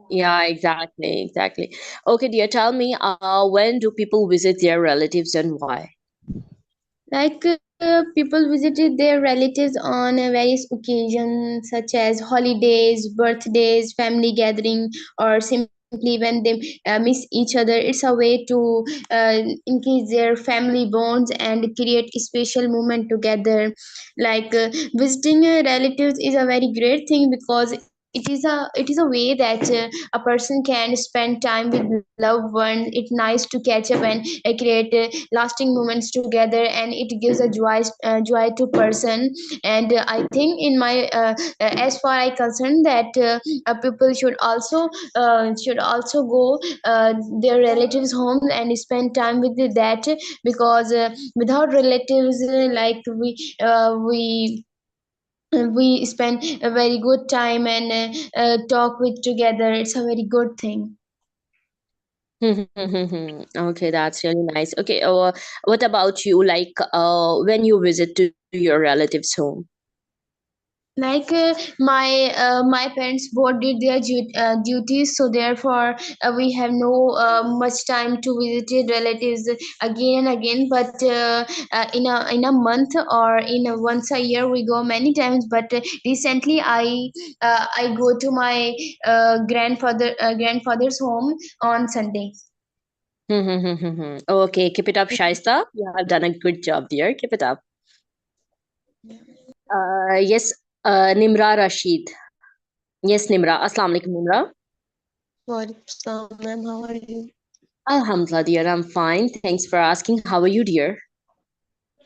Yeah, exactly. Okay, dear, tell me, when do people visit their relatives and why? People visited their relatives on various occasions such as holidays, birthdays, family gathering, or simply when they miss each other. It's a way to increase their family bonds and create a special moment together. Visiting relatives is a very great thing because it is a way that a person can spend time with loved ones. It's nice to catch up and create lasting moments together, and it gives a joy to person. And I think in my as far I concerned that people should also go their relatives home and spend time with that, because without relatives we spend a very good time and talk with together. It's a very good thing. Okay, that's really nice. Okay, what about you? Like, when you visit to your relatives' home? My parents both did their duties, so therefore we have no much time to visit relatives again and again. But in a month or once a year we go many times. But recently I go to my grandfather's home on Sunday. Okay, keep it up, Shaista. You have done a good job, dear. Keep it up. Yes, Nimra Rashid. Yes, Nimra. Assalamu alaikum, Nimra. Walaikum ma'am. How are you? Alhamdulillah, dear. I'm fine. Thanks for asking. How are you, dear?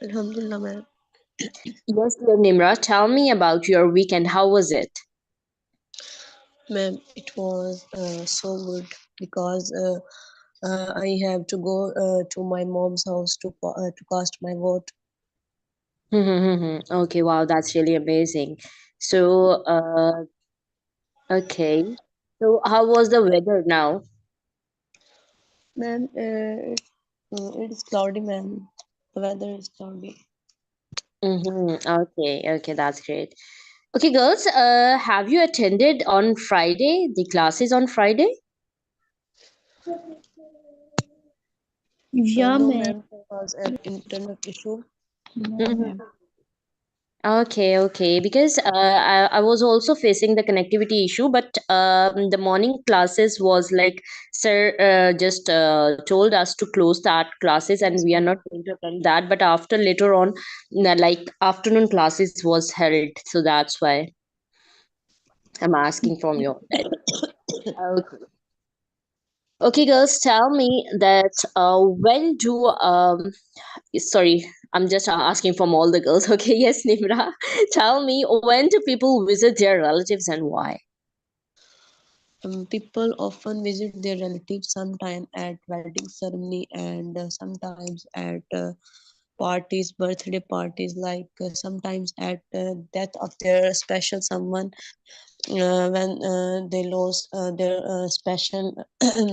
Alhamdulillah, ma'am. Yes, dear Nimra. Tell me about your weekend. How was it? Ma'am, it was so good because I have to go to my mom's house to cast my vote. Okay, wow, that's really amazing. So, okay. So, how was the weather now? Ma'am, it is cloudy, ma'am. The weather is cloudy. Okay, that's great. Okay, girls, have you attended on Friday, the classes on Friday? Yeah, No, man. ma'am, there was an internet issue. No, ma'am. Okay, because I was also facing the connectivity issue, but the morning classes was like, sir just told us to close that classes and we are not going to attend that. But after later on, like afternoon classes was held, so that's why I'm asking from your side. Okay. Okay, girls, tell me that when do sorry, I'm just asking from all the girls. Okay, yes, Nimra, tell me when do people visit their relatives and why? People often visit their relatives sometime at wedding ceremony and sometimes at parties, birthday parties, like sometimes at death of their special someone, when they lost their special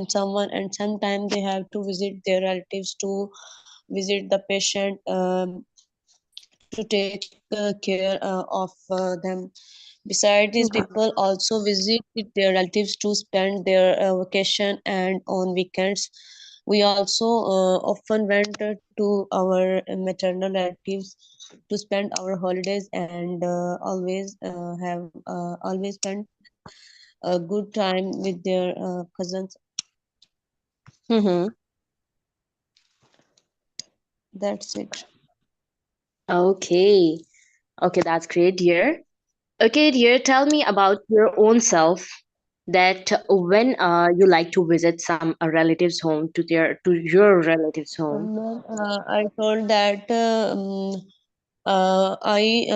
someone, and sometimes they have to visit their relatives to visit the patient, to take care of them. Besides, these people also visit their relatives to spend their vacation and on weekends. We also often went to our maternal relatives to spend our holidays and always spend a good time with their cousins. Mm-hmm. That's it. Okay. Okay, that's great, dear. Okay, dear, tell me about your own self. That when you like to visit some relatives' home to your relatives' home. I told that I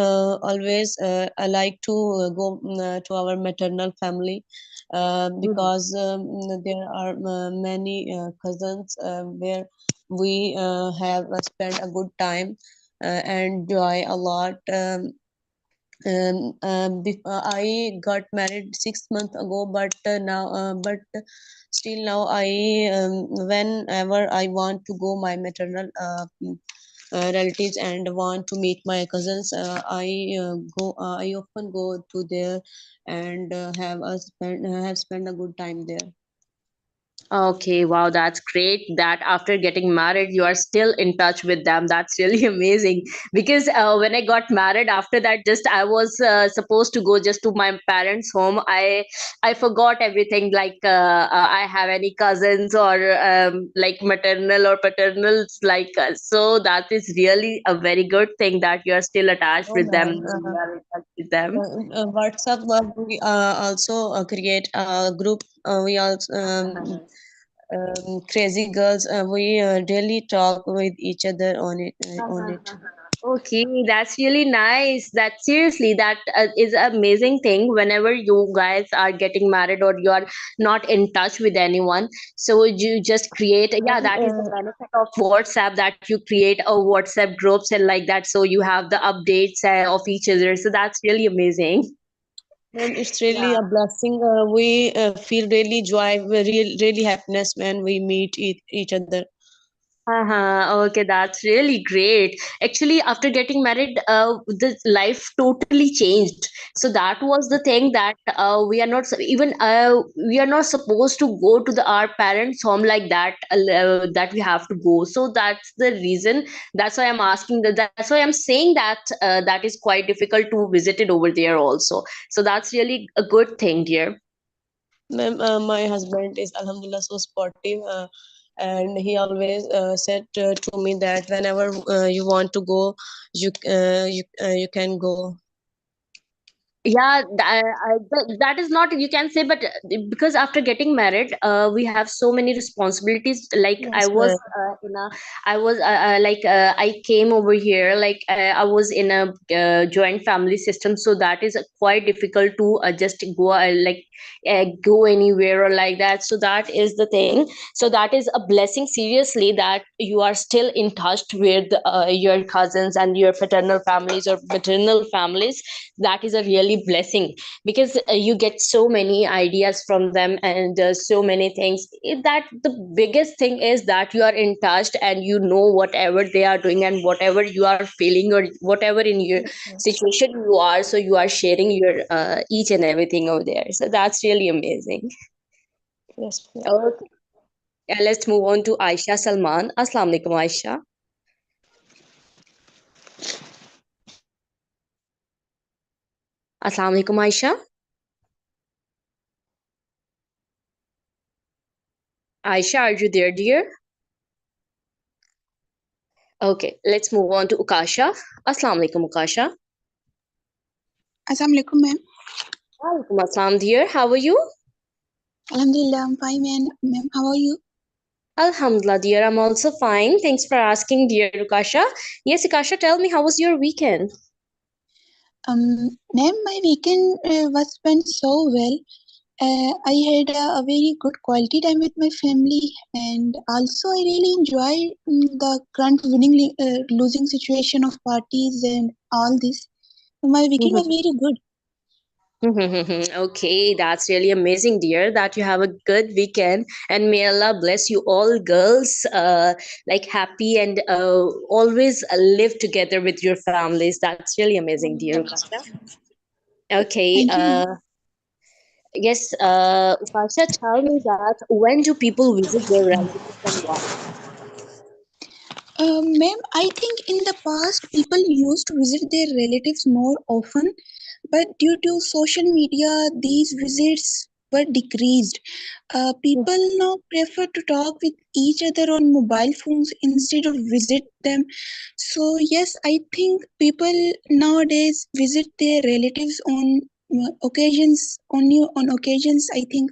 always I like to go to our maternal family because there are many cousins where we have spent a good time and joy a lot. I got married 6 months ago, but still now I whenever I want to go my maternal relatives and want to meet my cousins, I often go to there and have spent a good time there. Okay, wow, that's great that after getting married, you are still in touch with them. That's really amazing. Because when I got married, after that, just I was supposed to go just to my parents' home. I forgot everything. Like I have any cousins or like maternal or paternal. Like so, that is really a very good thing that you are still attached No, with them. ma'am. You are in touch with them. WhatsApp, we also create a group. We also crazy girls. We daily talk with each other on it. Okay, that's really nice. That seriously, that is an amazing thing. Whenever you guys are getting married or you are not in touch with anyone, so you just create. Yeah, And, that is the benefit of WhatsApp. That you create a WhatsApp groups and like that, so you have the updates of each other. So that's really amazing. ma'am, it's really a blessing. We feel really joy, really happiness when we meet each other. Okay, that's really great. Actually, after getting married, the life totally changed. So that was the thing that we are not even we are not supposed to go to our parents' home like that. That we have to go. So that's the reason. That's why I'm asking that. That's why I'm saying that that is quite difficult to visit it over there also. So that's really a good thing, dear. Ma'am, my husband is Alhamdulillah so sportive, and he always said to me that whenever you want to go, you can go. Yeah, that is not you can say, but because after getting married we have so many responsibilities. Like I Yes, was ma'am. in a I was like I came over here, like I was in a joint family system, so that is quite difficult to just go go anywhere or like that. So that is the thing. So that is a blessing seriously, that you are still in touch with your cousins and your paternal families or maternal families. That is a really blessing, because you get so many ideas from them, and so many things. That the biggest thing is that you are in touch and you know whatever they are doing and whatever you are feeling or whatever in your Yes, ma'am. situation you are, so you are sharing your each and everything over there. So that's really amazing. Yes, ma'am. Okay, let's move on to Aisha Salman. Assalamu alaikum, Aisha. Assalamu alaikum, Aisha. Aisha, are you there, dear? Okay, let's move on to Ukasha. Assalamu alaikum, Ukasha. Assalamu alaikum, ma'am. Walaikum assalam, dear. How are you? Alhamdulillah, I'm fine, ma'am. How are you? Alhamdulillah, dear. I'm also fine. Thanks for asking, dear Ukasha. Yes, Ukasha, tell me, how was your weekend? Ma'am, my weekend was spent so well. I had a very good quality time with my family, and also I really enjoyed the current losing situation of parties and all this. My weekend was very good. Okay, that's really amazing, dear, that you have a good weekend. And may Allah bless you all girls, like happy and always live together with your families. That's really amazing, dear Ukasha. Okay, Thank you, ma'am. yes, Ukasha, tell me that when do people visit their relatives and why? Ma'am, I think in the past people used to visit their relatives more often, but due to social media, these visits were decreased. People now prefer to talk with each other on mobile phones instead of visit them. So yes, I think people nowadays visit their relatives on occasions, only on occasions. I think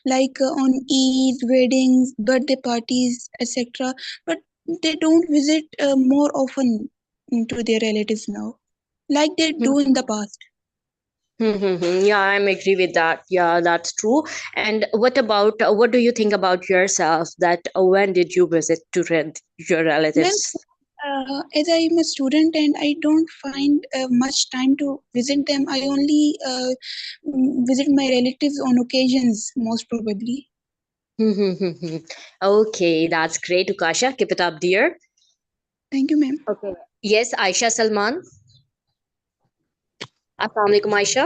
like on Eid, weddings, birthday parties, etc. But they don't visit more often to their relatives now, like they do in the past. Yeah, I'm agree with that. Yeah, that's true. And what about what do you think about yourself? That when did you visit to your Ma'am, relatives? as I'm a student and I don't find much time to visit them, I only visit my relatives on occasions, most probably. Okay, that's great, Ukasha. Keep it up, dear. Thank you, ma'am. Okay. Yes, Aisha Salman. Assalamu alaikum, Aisha.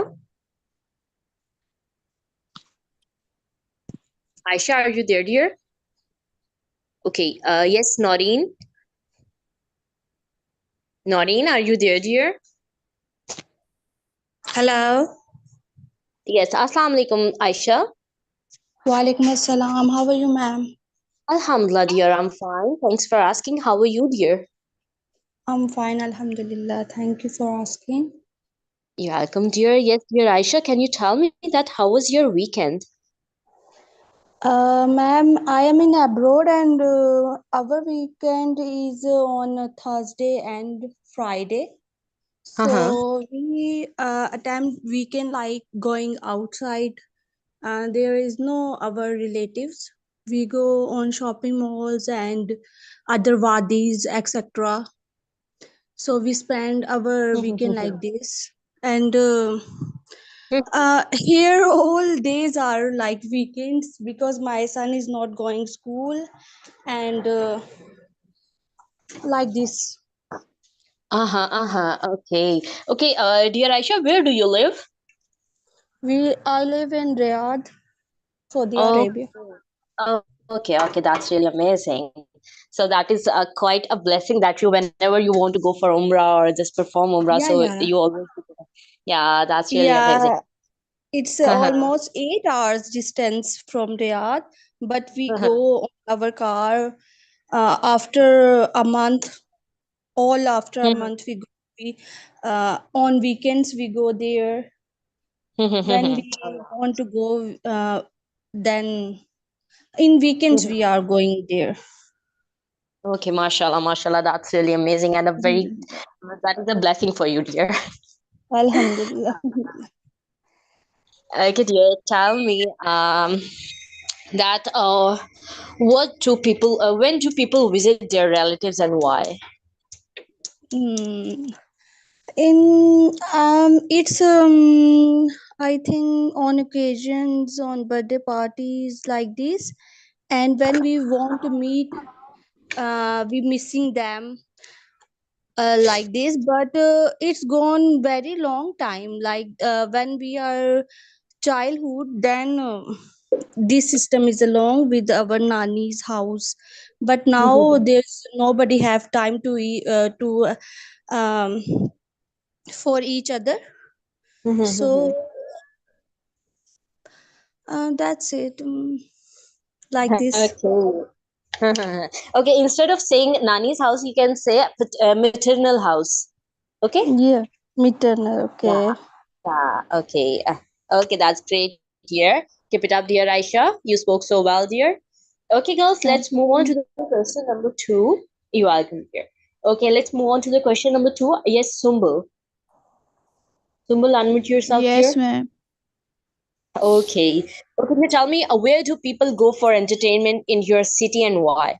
Aisha, are you there, dear? Okay. Yes, Noreen. Noreen, are you there, dear? Hello. Yes. Assalamu alaikum, Aisha. Walaikum assalam. How are you, ma'am? Alhamdulillah, dear. I'm fine. Thanks for asking. How are you, dear? I'm fine, alhamdulillah. Thank you for asking. You're welcome, dear. Yes, dear Aisha, can you tell me that how was your weekend? Ma'am, I am in abroad and our weekend is on Thursday and Friday. Uh-huh. So we attempt weekend like going outside. There is no our relatives. We go on shopping malls and other wadis, etc. So we spend our weekend like this. And here all days are like weekends because my son is not going school and like this. Uh-huh, uh-huh. Okay. Okay, dear Aisha, where do you live? I live in Riyadh, Saudi Oh, Arabia. oh, okay, okay. That's really amazing. So that is quite a blessing that you, whenever you want to go for Umrah or just perform Umrah, Yeah, so yeah. you always, yeah, that's really amazing. Yeah, it's Uh-huh, almost 8 hours distance from Riyadh, but we uh-huh, go on our car after a month. All after a month we go. We, on weekends we go there. When we want to go, then in weekends we are going there. Okay, mashallah, mashallah. That's really amazing and a very, that is a blessing for you, dear. Alhamdulillah. Okay, dear, tell me, that what do people when do people visit their relatives and why? Mm. In it's I think on occasions, on birthday parties like this, and when we want to meet, we missing them like this. But it's gone very long time. Like when we are childhood, then this system is along with our nanny's house. But now there's nobody have time to um for each other. So that's it. Like this. Okay. Okay, instead of saying nani's house, you can say maternal house. Okay. Yeah, maternal. Yeah. Okay. Yeah. Okay. Okay, that's great, dear. Keep it up, dear Aisha. You spoke so well, dear. Okay, girls, Thank let's move on to the question number two. You are welcome, dear. Okay, let's move on to the question number two. Yes, Sumbul. Sumbul, unmute yourself, Yes, dear. ma'am. Okay. Okay, can you tell me where do people go for entertainment in your city and why?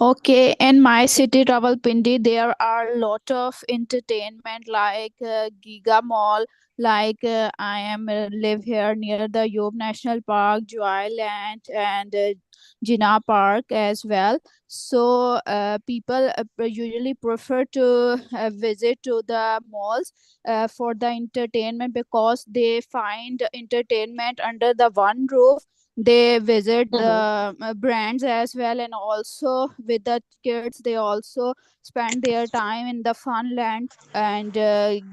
Okay, in my city, Rawalpindi, there are a lot of entertainment like Giga Mall. Like I am live here near the Yob National Park, Joyland, and Jinnah Park as well. So people usually prefer to visit to the malls for the entertainment because they find entertainment under the one roof. They visit the brands as well, and also with the kids they also spend their time in the fun land and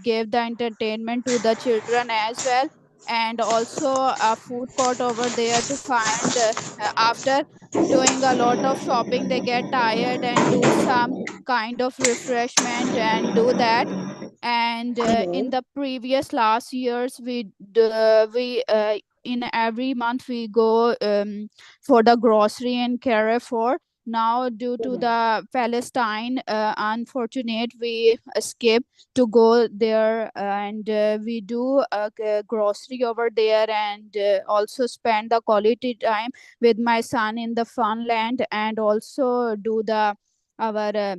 give the entertainment to the children as well. And also a food court over there to find after doing a lot of shopping they get tired and do some kind of refreshment and do that. And in the previous last years we in every month we go for the grocery and Carrefour. Now due to the Palestine unfortunate we skip to go there, and we do grocery over there, and also spend the quality time with my son in the fun land, and also do the our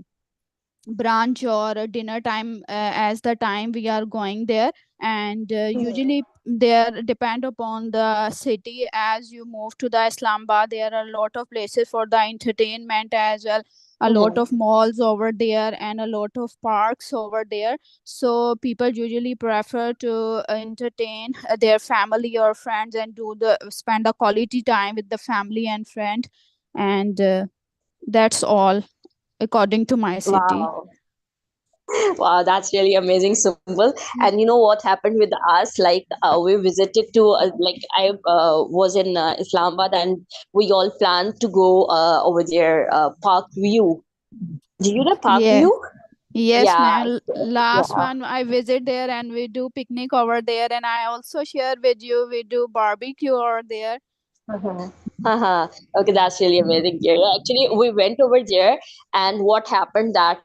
brunch or a dinner time as the time we are going there. And usually there depend upon the city. As you move to the Islamabad, there are a lot of places for the entertainment as well. a lot of malls over there and a lot of parks over there. So people usually prefer to entertain their family or friends and spend a quality time with the family and friend. And that's all according to my city. Wow. Wow, that's really amazing, Sumbul. And you know what happened with us? Like, we visited to, like, I was in Islamabad, and we all planned to go over there, Park View. Do you know Park Yeah. View? Yes, Yeah. ma'am. Last Yeah. one I visit there and we do picnic over there, and I also share with you we do barbecue over there. Uh-huh. Okay, that's really amazing. Yeah, actually, we went over there, and what happened that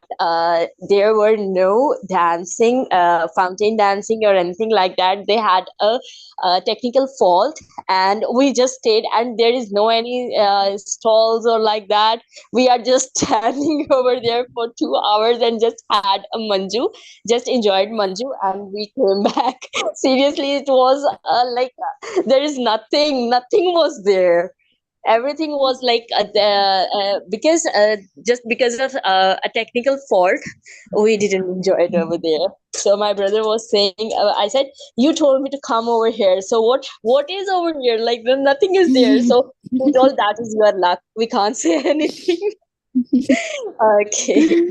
there were no dancing, fountain dancing or anything like that. They had a technical fault, and we just stayed. And there is no any stalls or like that. We are just standing over there for 2 hours and just had a manju, just enjoyed manju, and we came back. Seriously, it was like there is nothing was there. Everything was like because just because of a technical fault, we didn't enjoy it over there. So my brother was saying, I said, you told me to come over here, so what is over here? Like, then nothing is there. So he told, that is your luck, we can't say anything. Okay.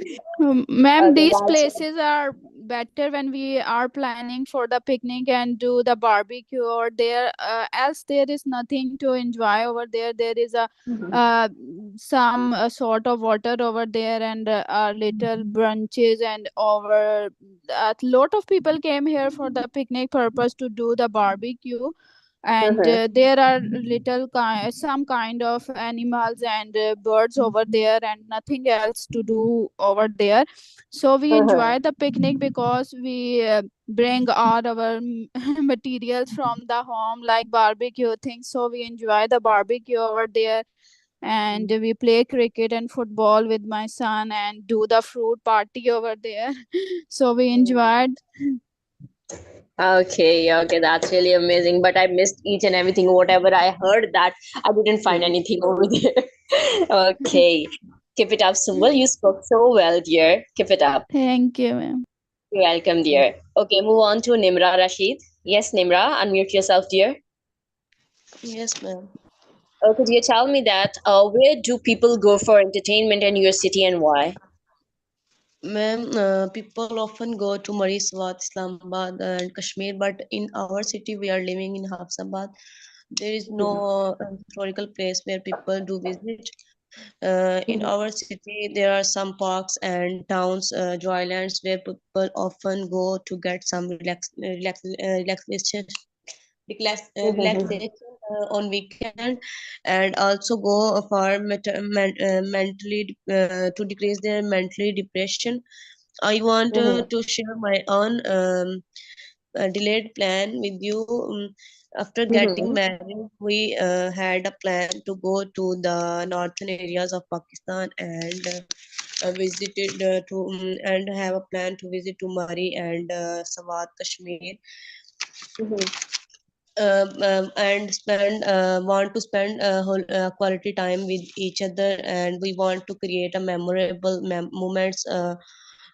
Ma'am, Okay, these that's places are better when we are planning for the picnic and do the barbecue or there. Else there is nothing to enjoy over there. There is a uh, some sort of water over there and little brunches and over. A lot of people came here for the picnic purpose to do the barbecue, and there are some kind of animals and birds over there and nothing else to do over there. So we enjoy the picnic because we bring all our materials from the home like barbecue things, so we enjoy the barbecue over there. And we play cricket and football with my son and do the fruit party over there. So we enjoyed. okay, that's really amazing. But I missed each and everything. Whatever I heard, that I didn't find anything over there. Okay. Keep it up, Sumbul. You spoke so well, dear. Keep it up. Thank you, ma'am. You're welcome, dear. Okay, move on to Nimra Rashid. Yes, Nimra, unmute yourself, dear. Yes, ma'am. Could you tell me that where do people go for entertainment in your city and why? Ma'am, people often go to Mariswat, Islamabad, and Kashmir, but in our city, we are living in Hafsabad. There is no historical place where people do visit. In our city, there are some parks and towns, joylands, where people often go to get some relaxation on weekend, and also go for mentally to decrease their mentally depression. I want to share my own delayed plan with you. After getting married, we had a plan to go to the northern areas of Pakistan and visited and have a plan to visit to Mari and Swat, Kashmir. And spend want to spend whole, quality time with each other, and we want to create a memorable moments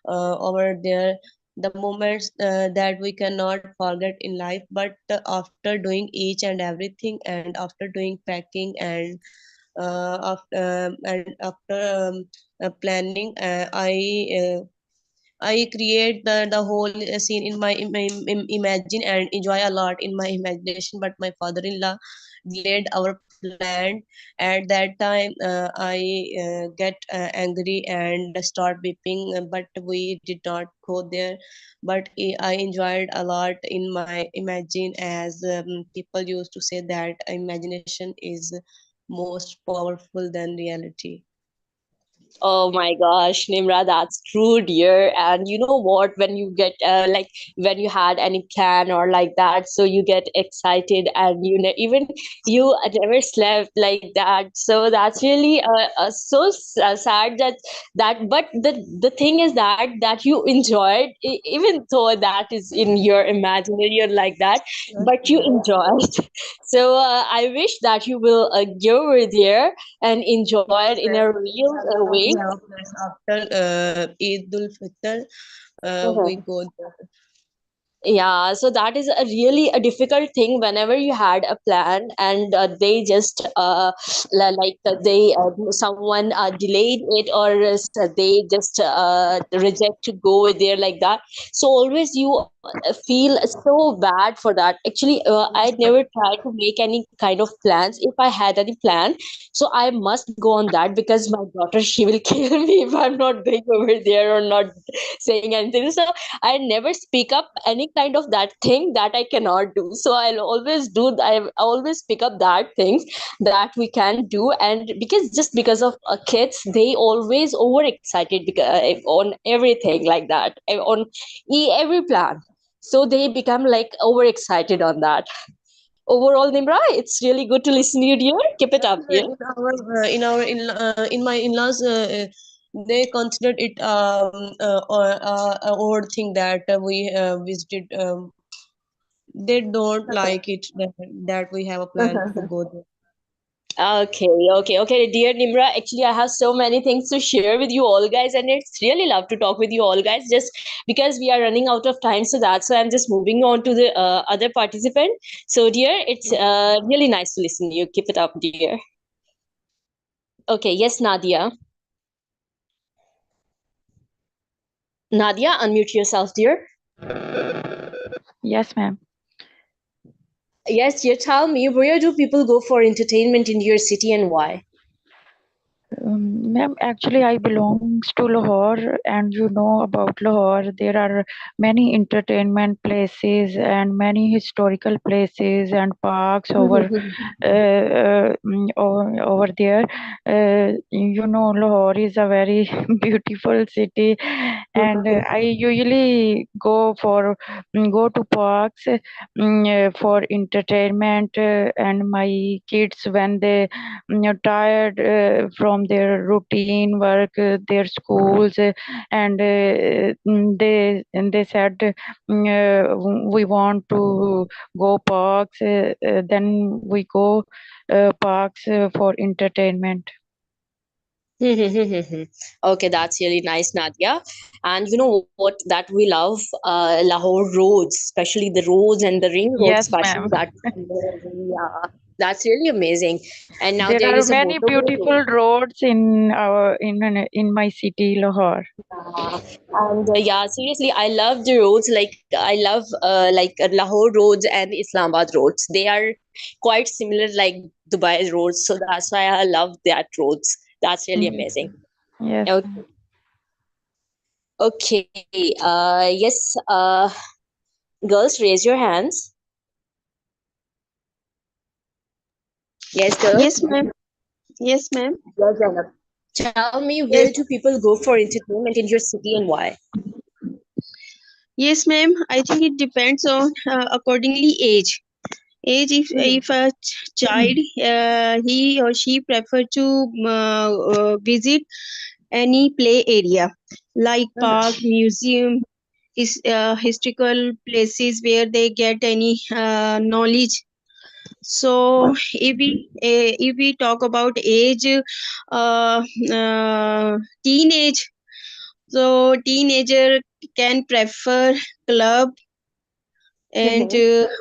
over there, the moments that we cannot forget in life. But after doing each and everything, and after doing packing and after planning, I create the whole scene in my imagine and enjoy a lot in my imagination. But my father-in-law delayed our plan. At that time, I get angry and start weeping. But we did not go there. But I enjoyed a lot in my imagine, as people used to say that imagination is most powerful than reality. Oh my gosh, Nimra, that's true, dear. And you know what? When you get like when you had any plan or like that, so you get excited, and even you never slept like that. So that's really so sad that. But the thing is that you enjoyed, even though that is in your imaginary or like that, but you enjoyed. So I wish that you will go over there and enjoy it in a real way, right? have plans after Eid ul Fitr. We go there. Yeah, so that is a really a difficult thing whenever you had a plan and they just they someone delayed it, or they just reject to go there like that. So always you feel so bad for that. Actually, I never try to make any kind of plans. If I had any plan, so I must go on that, because my daughter, she will kill me if I'm not going over there or not saying anything. So I never speak up any kind of that thing that I cannot do. So I'll always do. I always pick up that things that we can do, and because just because of kids, they always overexcited because on everything like that, on every plan. So they become like overexcited on that. Overall, Nimra, it's really good to listen to you, dear. Keep it up, dear. In my in-laws, they considered it a odd thing that we visited. They don't like it that we have a plan to go there. Okay, okay, dear Nimra. Actually, I have so many things to share with you all, guys, and it's really love to talk with you all, guys. Just because we are running out of time, so that's why I'm just moving on to the other participant. So, dear, it's really nice to listen to you. Keep it up, dear. Okay, yes, Nadia. Nadia, unmute yourself, dear. Yes, ma'am. Yes, dear. Tell me, where do people go for entertainment in your city and why? Ma'am, actually, I belongs to Lahore, and you know about Lahore. There are many entertainment places and many historical places and parks over over there. You know, Lahore is a very beautiful city, and I usually go to parks for entertainment, and my kids when they tired from their routine work, their schools, and they said we want to go parks. Then we go parks for entertainment. Okay, that's really nice, Nadia. And you know what? That we love Lahore roads, especially the roads and the ring roads, Yes, especially ma'am. that. Yeah, that's really amazing. And now There there are is a many motorway road. beautiful roads in our in my city, Lahore. And yeah, seriously, I love the roads. Like I love Lahore roads and Islamabad roads. They are quite similar, like Dubai roads. So that's why I love that roads. That's really amazing. Yes, Okay. ma'am. Okay. Yes. Girls, raise your hands. Yes, girls. Yes, ma'am. Yes, ma'am. Yes, Zainab. Tell me, where Yes, do people go for entertainment in your city and why? yes, ma'am. I think it depends on accordingly age. Age, if a child he or she prefer to visit any play area like park, museum, is historical places where they get any knowledge. So if we talk about age, teenage, so teenager can prefer club and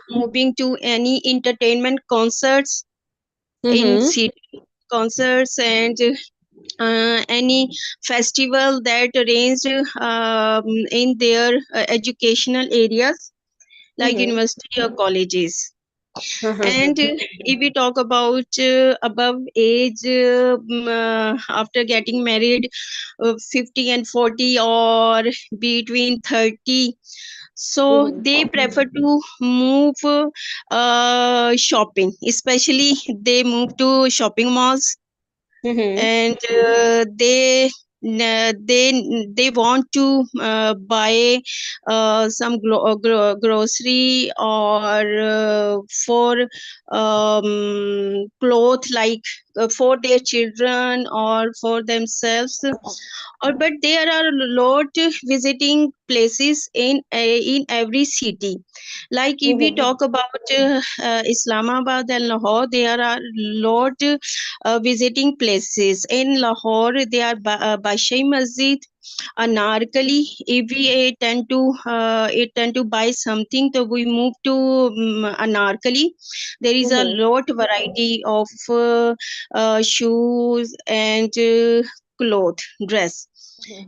moving to any entertainment concerts in Mm-hmm. city concerts and any festival that arranged in their educational areas like Mm-hmm. university or colleges. And if we talk about above age, after getting married, 50 and 40 or between 30, so they prefer to move shopping, especially they move to shopping malls Mm-hmm. and they they want to buy some grocery or for cloth, like for their children or for themselves, or but there are a lot visiting places in every city. Like if we talk about Islamabad and Lahore, there are lot visiting places. In Lahore, there are Bashai Masjid, Anarkali. If we tend to buy something, so we move to Anarkali. There is a lot variety of shoes and cloth, dress.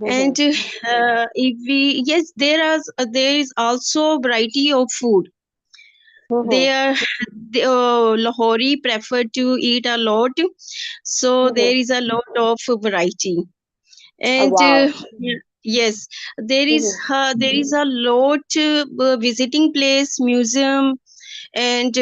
And if we yes, there is also variety of food. There, Lahori prefer to eat a lot, so there is a lot of variety. And Wow. yes, there is a lot visiting place, museum, and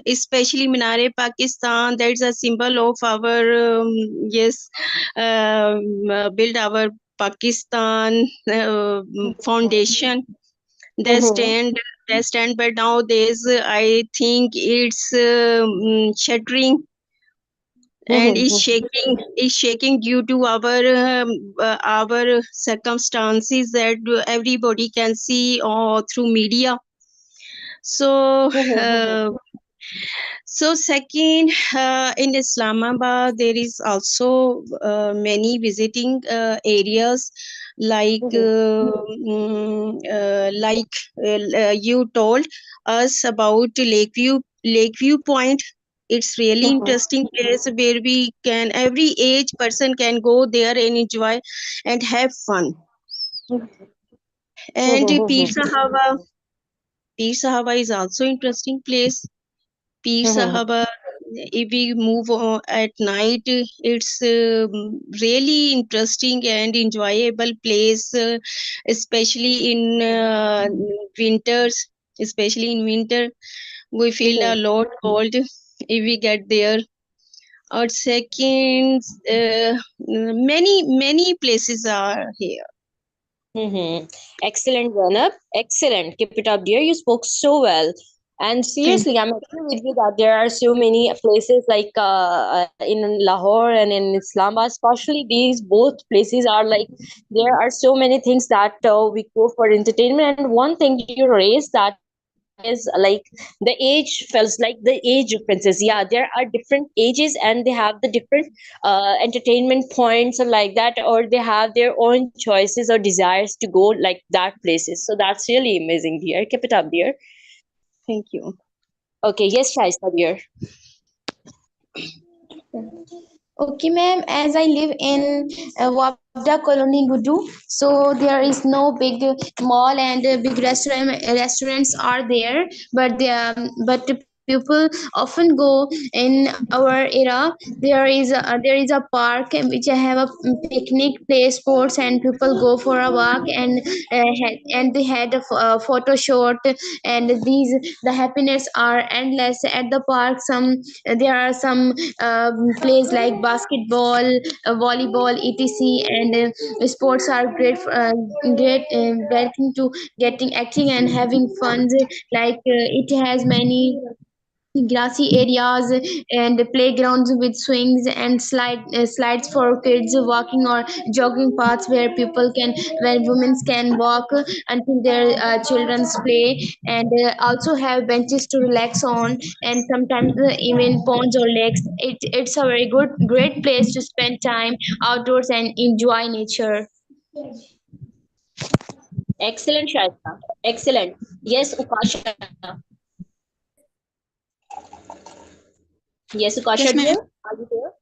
especially Minare Pakistan. That's a symbol of our yes, build our Pakistan foundation. They stand but nowadays I think it's shattering and is shaking due to our circumstances that everybody can see or through media. So so second, in Islamabad, there is also many visiting areas like you told us about Lakeview Point. It's really interesting place where we can every age person can go there and enjoy and have fun. And Pir Sahaba is also interesting place. Pir Sahaba, if we move at night, it's really interesting and enjoyable place, especially in winters. Especially in winter, we feel a lot cold if we get there. Or second, many places are here. Excellent, Zainab. Excellent. Keep it up, dear. You spoke so well. And Thank seriously, I'm agree with you that there are so many places like in Lahore and in Islamabad, especially these both places are like there are so many things that we go for entertainment. And one thing you raised that is like the age feels like the age differences. Yeah, there are different ages and they have the different entertainment points or like that, or they have their own choices or desires to go like that places. So that's really amazing, dear. Keep it up, dear. thank you. Okay, yes, Shaista, dear. Okay, ma'am. As I live in Wabda Colony, Gudu, so there is no big mall and big restaurants are there, but the people often go in our era. There is a park which have a picnic play sports and people go for a walk and they had a photo shoot, and these the happiness are endless at the park. There are some plays like basketball, volleyball, etc. And sports are great thing to getting acting and having fun. Like it has many grassy areas and playgrounds with swings and slides for kids walking, or jogging paths where women can walk until their children's play, and also have benches to relax on, and sometimes even ponds or lakes. It's a very great place to spend time outdoors and enjoy nature. Excellent, Shaista. Excellent. Yes, Ukasha. Yes, Ukasha, Yes, dear. ma'am. Are you there?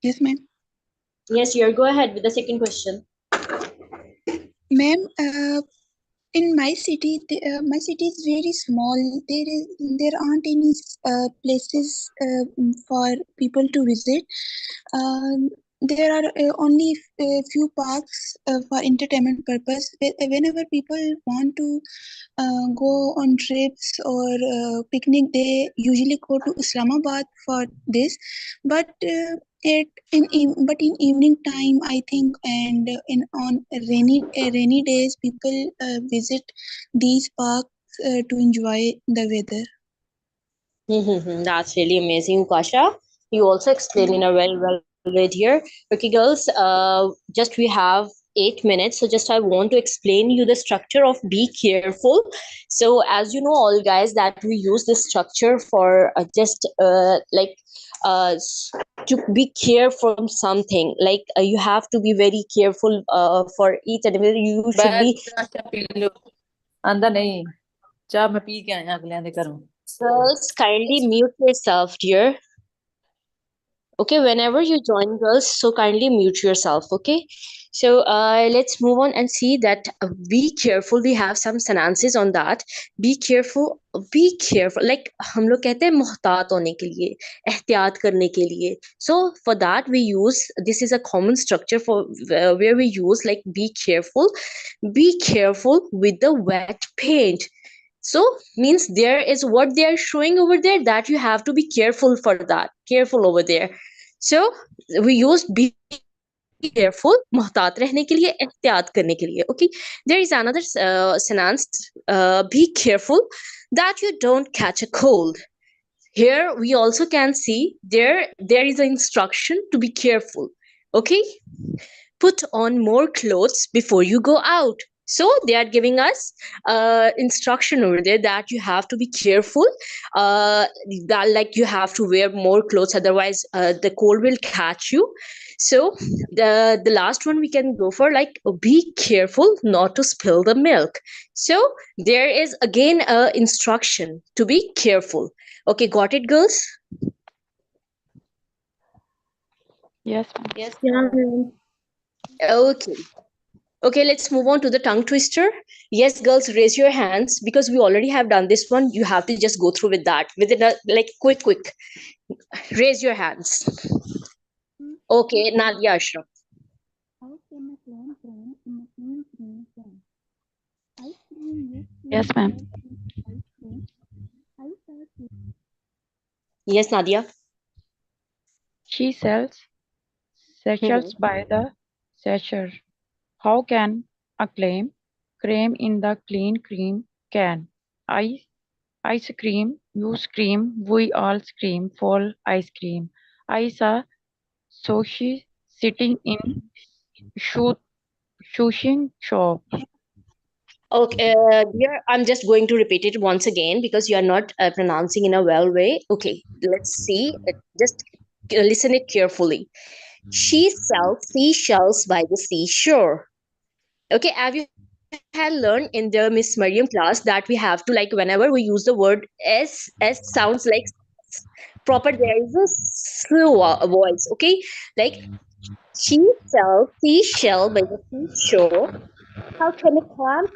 Yes, ma'am. Yes, you're. Go ahead with the second question. Ma'am, in my city is very small. There aren't any places for people to visit. There are only a few parks for entertainment purpose. Whenever people want to go on trips or picnic, they usually go to Islamabad for this. But but in evening time, I think, and on rainy days, people visit these parks to enjoy the weather. That's really amazing, Ukasha. You also explained in a very well way here. Okay, girls, just we have 8 minutes, so just I want to explain you the structure of be careful. So, as you know, all guys, that we use this structure for just to be care from something. Like you have to be very careful for each and every. You should be. ਆਂਦਾ ਨਹੀਂ ਚਾਹ ਮੈਂ ਪੀ ਕੇ ਆਇਆ ਅਗਲਿਆਂ ਦੇ ਘਰੋਂ Girls, kindly mute yourself, dear. Okay, whenever you join, girls, so kindly mute yourself. Okay, so let's move on and see that be careful. We have some sentences on that. Be careful. Be careful. Like हम लोग कहते हैं मोहतात होने के लिए, एहतियात करने के लिए. So for that we use, this is a common structure for where we use like be careful. Be careful with the wet paint. So means there is what they are showing over there, that you have to be careful for that, careful over there. So we use be careful, मोहतात रहने के लिए, एहतियात करने के लिए. Okay, there is another sentence, be careful that you don't catch a cold. Here we also can see there is an instruction to be careful. Okay, put on more clothes before you go out. So they are giving us instruction over there that you have to be careful, that like you have to wear more clothes, otherwise the cold will catch you. So the last one we can go for, like be careful not to spill the milk. So there is again a instruction to be careful. Okay, got it, girls? Yes. Okay. Okay, let's move on to the tongue twister. Yes, girls, raise your hands because we already have done this one. You have to just go through with that within a like quick. Raise your hands. Okay, Nadia, Ashraf. Yes, ma'am. Yes, Nadia. She sells sachets by the sachet. How can a cream in the clean cream can? Ice cream, you scream, we all scream for ice cream. I saw sushi sitting in sushi shop. Okay, dear, I'm just going to repeat it once again because you are not pronouncing in a well way. Okay, let's see. Just listen it carefully. She sells seashells by the seashore. Okay, have you had learned in the Miss Mariam class that we have to, like, whenever we use the word S sounds like proper, there is a slow voice. Okay, like she sells seashell by the seashore. How can a clam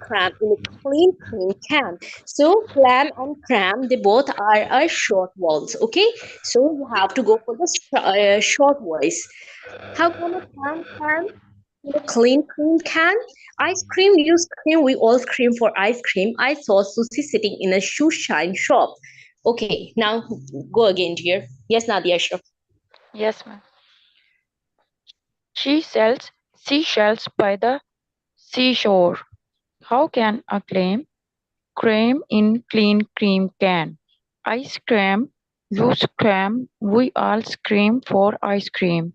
in a clean can? So clam and cram, they both are short vowels. Okay, so you have to go for the short voice. How can a clam in a clean can? Ice cream, you scream, we all scream for ice cream. I saw Susie sitting in a shoe shine shop. Okay, now go again, dear. Yes, Nadia, sure. Yes, ma'am. She sells seashells by the seashore. How can a cream in clean cream can? Ice cream, you scream, we all scream for ice cream.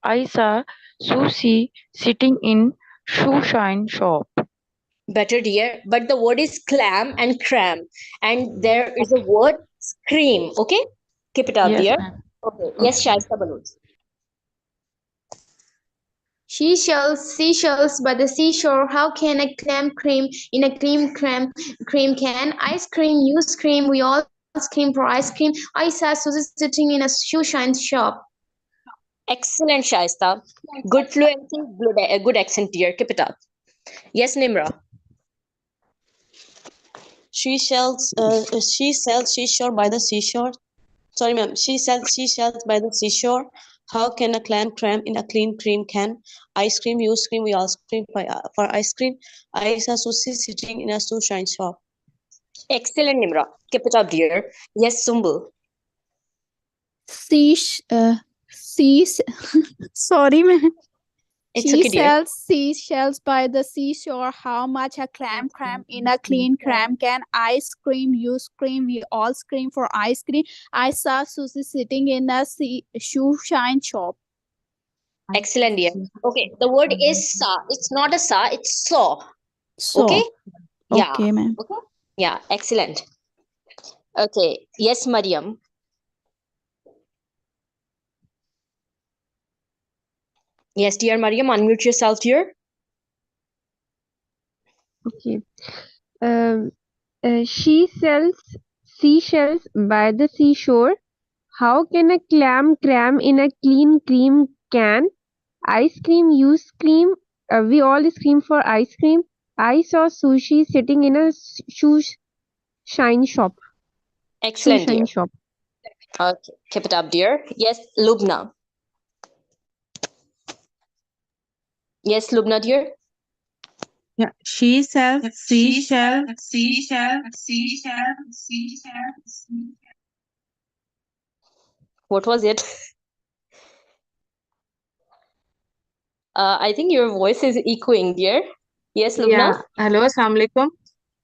I saw Susie sitting in shoe shine shop. Better, dear, but the word is clam and cram, and there is a word scream. Okay, keep it up, Yes, dear. ma'am. Okay. Yes, Shaista Balloons. Seashells by the seashore. How can a clam cream in a cream can? Ice cream, you scream, we all scream for ice cream. I saw Susie sitting in a shoe shine shop. Excellent, Shaista. Good fluency, good accent, dear. Keep it up. Yes, Nimra. She sells seashore by the seashore. Sorry, ma'am. She sells seashells by the seashore. How can a clam in a clean cream can? Ice cream, you scream, we all scream for ice cream. I saw Susie sitting in a shoe shine shop. Excellent, Nimra. Keep it up, dear. Yes, Sumbul. Sorry, man. It's She okay, dear. sells seashells by the seashore. How much a clam in a clean cram can? Ice cream, you scream, we all scream for ice cream. I saw Susie sitting in a shoe shine shop. Excellent, dear. Okay, the word is sa. It's not a sa, it's saw. So, Okay? Yeah. okay, ma'am. Okay. Yeah, excellent. Okay. Yes, Mariam. Yes, dear Mariam, unmute yourself, dear. Okay. She sells seashells by the seashore. How can a clam cram in a clean cream can? Ice cream, you scream. We all scream for ice cream. I saw sushi sitting in a shoe shine shop. Shoe Excellent, dear. shine shop. Okay, keep it up, dear. Yes, Lubna. Yes, Lubna, dear. Yeah, she sells seashell. What was it? I think your voice is echoing, dear. Yes, Lubna. Yeah. Hello, Assalamu alaikum.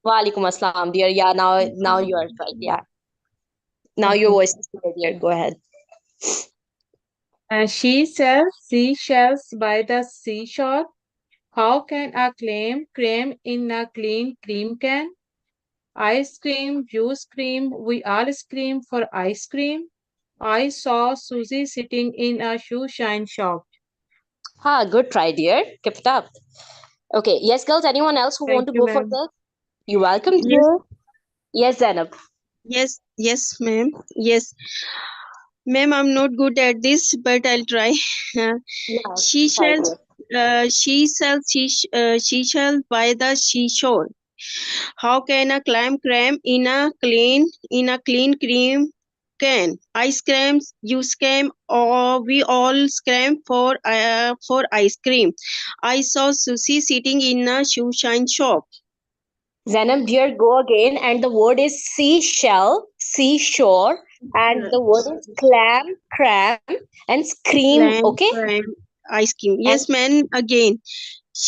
Walaikum assalam, dear. Yeah, now you are right. Yeah. Now your Okay. voice is clear, dear. Go ahead. She sells seashells by the seashore. How can a cream in a clean cream can? Ice cream, you scream, we all scream for ice cream. I saw Susie sitting in a shoe shine shop. Good try, dear. Keep it up. Okay. Yes, girls. Anyone else who want Thank to you, go ma'am. further? You're welcome, Yes, dear. Yes, Zainab. yes, ma'am. Yes, ma'am. I'm not good at this, but I'll try. Yeah, She try, sells, dear. she sells by the seashore. How can a clam in a clean cream can? I scream, you scream, or we all scream for ice cream. I saw Susie sitting in a shoe shine shop. Zainab, dear, go again. And the word is seashell, seashore, and Uh, the word is clam, cram, and scream. Clam, Okay? cram, ice cream. And Yes, man. Again,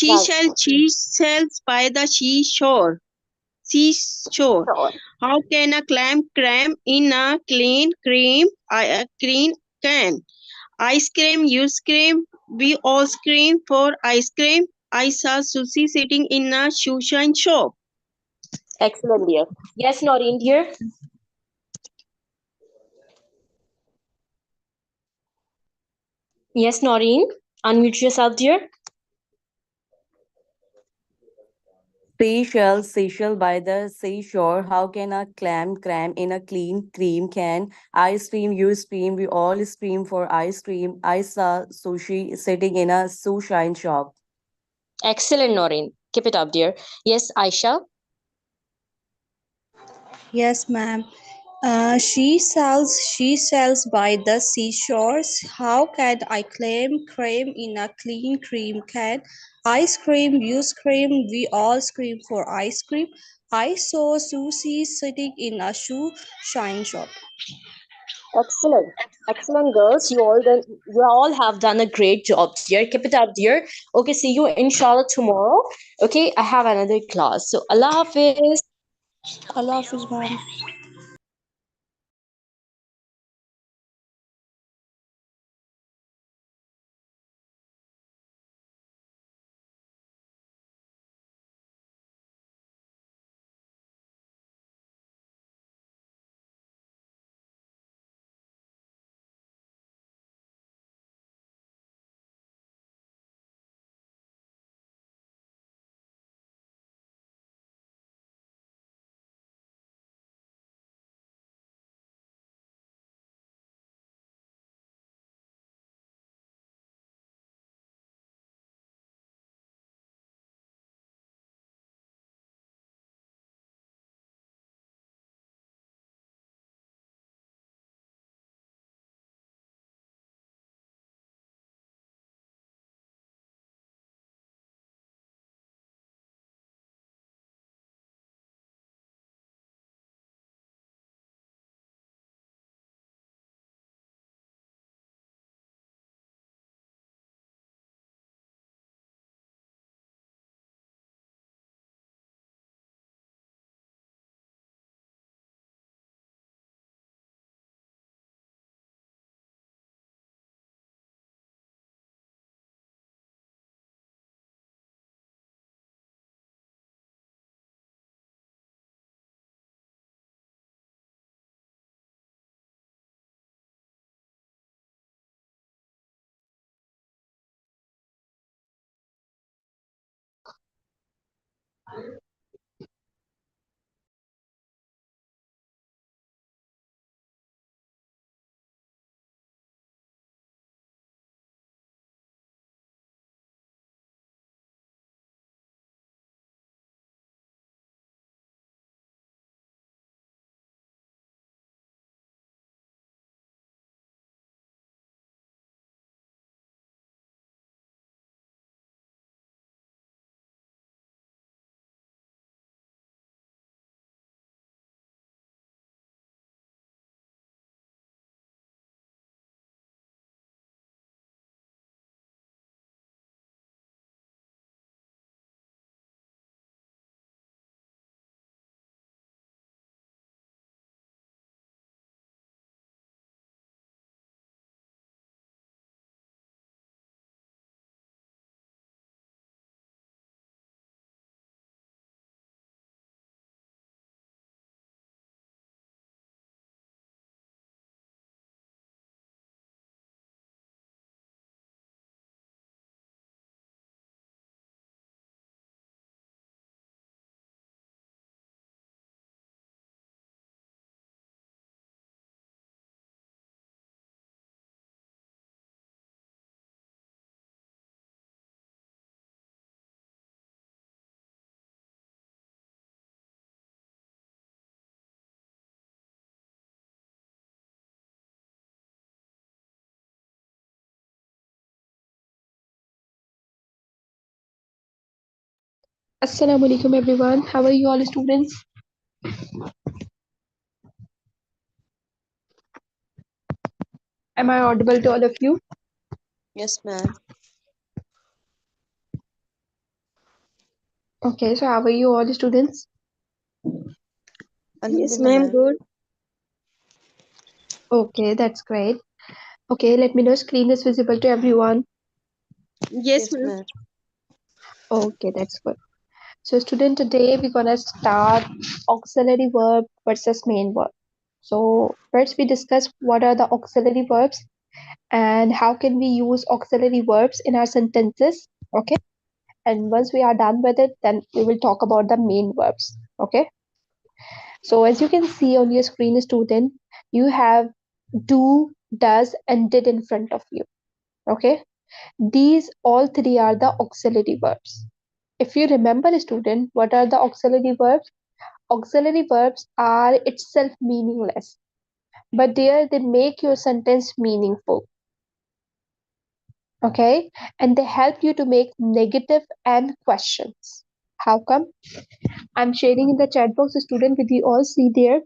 yeah, she sells by the seashore. Seashore. sure. How can a cram in a clean can? Ice cream, you scream, we all scream for ice cream. I saw Susie sitting in a shoe shine shop. Excellent, dear. Yes, Noreen, dear. Yes, Noreen. Unmute yourself, dear. Seashell by the seashore. How can a cram in a clean cream can? I scream, you scream, we all scream for ice cream. I saw sushi sitting in a sushi shop. Excellent, Noreen. Keep it up, dear. Yes, Aisha. Yes, ma'am. She sells by the seashores. How can I claim cream in a clean cream can? Ice cream, you scream, we all scream for ice cream. I saw Susie sitting in a shoe shine shop. Excellent. Excellent, girls. You all have done a great job, dear. Keep it up, dear. Okay, see you inshallah tomorrow. Okay, I have another class. So Allah Hafiz. Allah Hafiz, ma'am. Assalamu alaikum everyone. How are you all students? Am I audible to all of you? Yes, ma'am. Okay, so how are you all students? Yes, Alhamdulillah, ma'am. ma'am. Good. Okay, that's great. Okay, let me know screen is visible to everyone. Yes, Yes, ma'am. ma'am. Okay, that's good. So student, today we're gonna start auxiliary verb versus main verb. So first we discuss what are the auxiliary verbs and how can we use auxiliary verbs in our sentences. Okay, and once we are done with it, then we will talk about the main verbs. Okay, so as you can see on your screen, student, you have do, does, and did in front of you. Okay, these all three are the auxiliary verbs. If you remember, student, what are the auxiliary verbs? Auxiliary verbs are itself meaningless, but there they make your sentence meaningful. Okay, and they help you to make negative and questions. How come? I'm sharing in the chat box, student, with you all see there.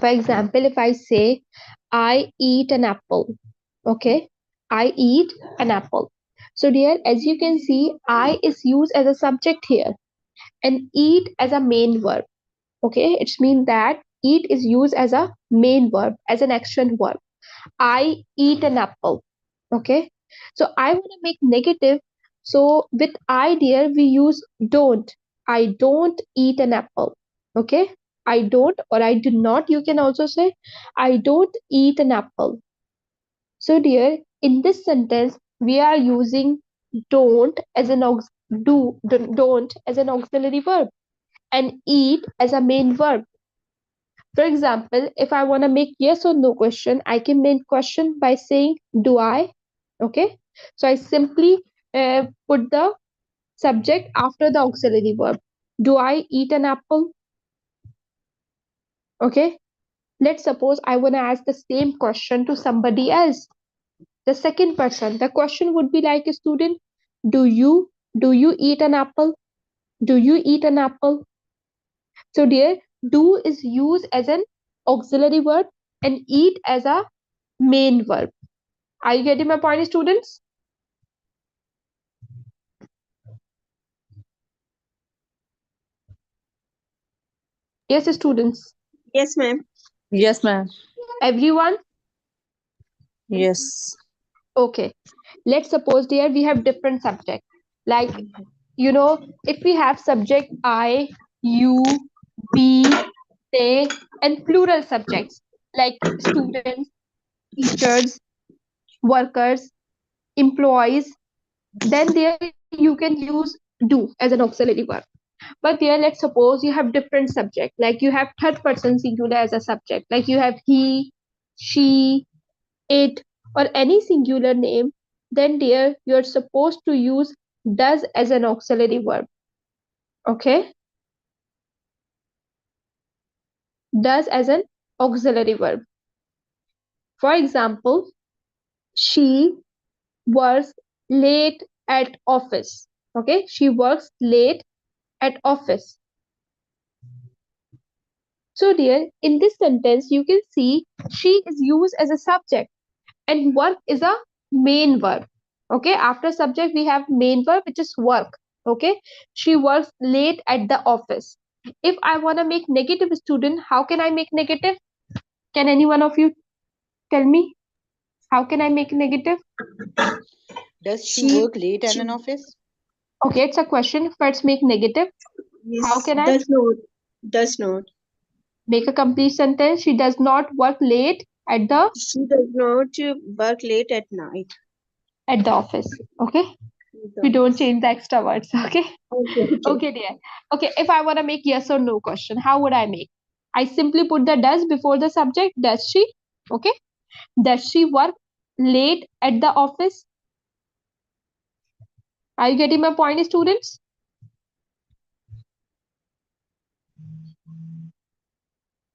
For example, if I say, I eat an apple, okay, I eat an apple. So, dear, as you can see, I is used as a subject here and eat as a main verb. Okay, it's mean that eat is used as a main verb, as an action verb. I eat an apple. Okay, so I want to make negative. So, with I, dear, we use don't. I don't eat an apple. Okay, I don't or I do not. You can also say, I don't eat an apple. So, dear, in this sentence, we are using don't as an don't as an auxiliary verb and eat as a main verb. For example, if I want to make yes or no question, I can make question by saying do I? Okay, so I simply put the subject after the auxiliary verb. Do I eat an apple? Okay, let's suppose I want to ask the same question to somebody else, the second person. The question would be like, a student, do you eat an apple? Do you eat an apple? So dear, do is used as an auxiliary verb and eat as a main verb. Are you getting my point, students? Yes, students. Yes, ma'am. Yes, ma'am. Everyone? Yes. Okay. Let's suppose there we have different subject. Like, if we have subject I, you, we, they, and plural subjects like students, teachers, workers, employees, then there you can use do as an auxiliary verb. But there, let's suppose you have different subject, like you have third person singular as a subject, like you have he, she, it, or any singular name, then there you're supposed to use does as an auxiliary verb. Okay, does as an auxiliary verb. For example, she works late at office. Okay, she works late at office. So dear, in this sentence, you can see she is used as a subject and work is a main verb. Okay, after subject, we have main verb, which is work. Okay, she works late at the office. If I want to make negative, student, how can I make negative? Can any one of you tell me? How can I make negative? Does she work late at an office? Okay, it's a question. Let's make negative. How Yes, can I does not. Does not. make a complete sentence? She does not work late at the She does not work late at night. office. Okay, we don't change the extra words. Okay. Okay. Okay, dear. Okay, if I want to make yes or no question, how would I make? I simply put the does before the subject. Does she? Okay. Does she work late at the office? Are you getting my point, students?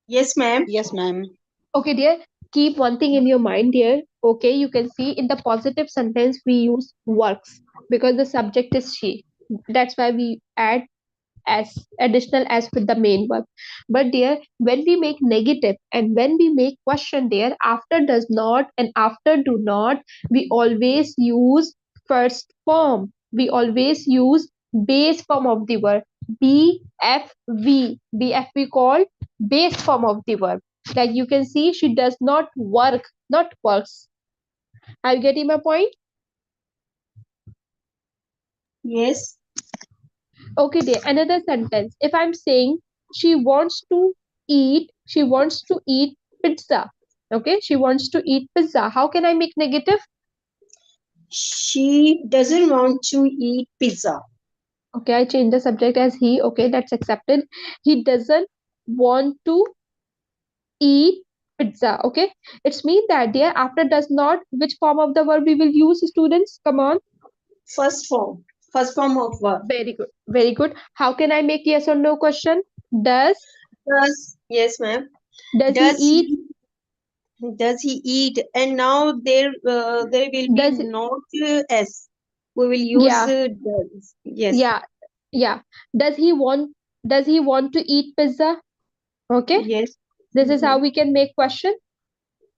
Yes, ma'am. Yes, ma'am. Okay, dear. Keep one thing in your mind, dear. Okay, you can see in the positive sentence we use works because the subject is she. That's why we add s, additional s with the main verb. But there, when we make negative and when we make question, there after does not and after do not, we always use first form. We always use base form of the verb. BFV. BFV called base form of the verb. Like you can see, she does not work, not works. Are you getting my point? Yes. Okay, dear. Another sentence. If I'm saying she wants to eat pizza. Okay, she wants to eat pizza. How can I make negative? She doesn't want to eat pizza. Okay, I change the subject as he. Okay, that's accepted. He doesn't want to eat pizza. Okay, it's mean that dear after does not, which form of the verb we will use, students? Come on. First form. First form of verb. Very good. Very good. How can I make yes or no question? Does yes, ma'am. Does he eat? Does he eat? And now there will be not s. We will use Yeah. does. Yes. Yeah. Does he want to eat pizza? Okay. Yes. This is how we can make question.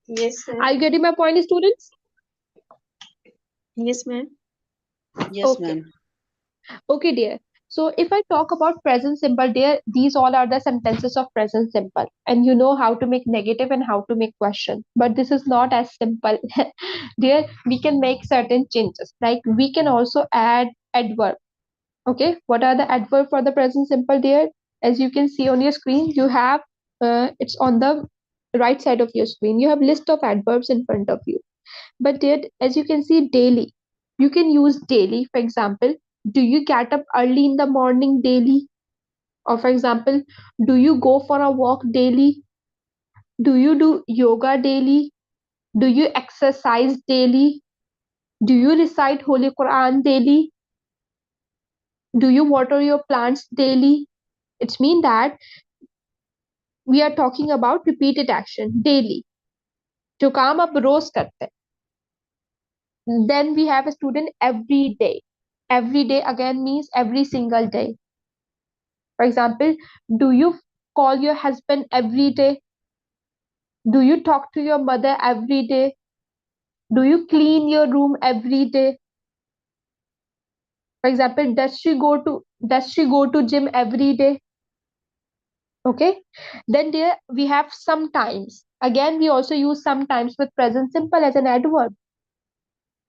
Yes, ma'am. Are you getting my point, students? Yes, ma'am. Yes, Okay. ma'am. Okay, dear. So if I talk about present simple, dear, these all are the sentences of present simple, and you know how to make negative and how to make question. But this is not as simple. Dear, we can make certain changes. Like we can also add adverb. Okay, what are the adverb for the present simple, dear? As you can see on your screen, you have it's on the right side of your screen. You have list of adverbs in front of you. But dear, as you can see, daily, you can use daily. For example, do you get up early in the morning daily? Or for example, do you go for a walk daily? Do you do yoga daily? Do you exercise daily? Do you recite Holy Quran daily? Do you water your plants daily? It's mean that we are talking about repeated action daily. जो काम आप रोज करते हैं. Then we have a student every day. Every day again means every single day. For example, do you call your husband every day? Do you talk to your mother every day? Do you clean your room every day? For example, does she go to gym every day? Okay. Then there we have sometimes. Again, we also use sometimes with present simple as an adverb.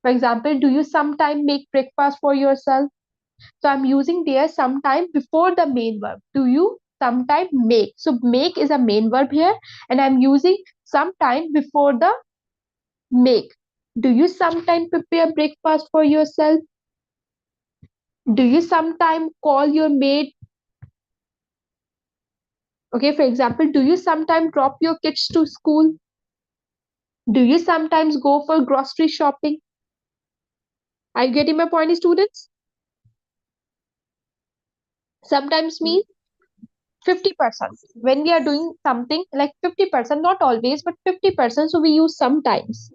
For example, do you sometime make breakfast for yourself? So I'm using there sometime before the main verb. Do you sometime make? So make is a main verb here, and I'm using sometime before the make. Do you sometime prepare breakfast for yourself? Do you sometime call your maid? Okay, for example, do you sometime drop your kids to school? Do you sometimes go for grocery shopping? Are you getting my point, students? Sometimes means 50%. When we are doing something like 50%, not always, but 50%, so we use sometimes.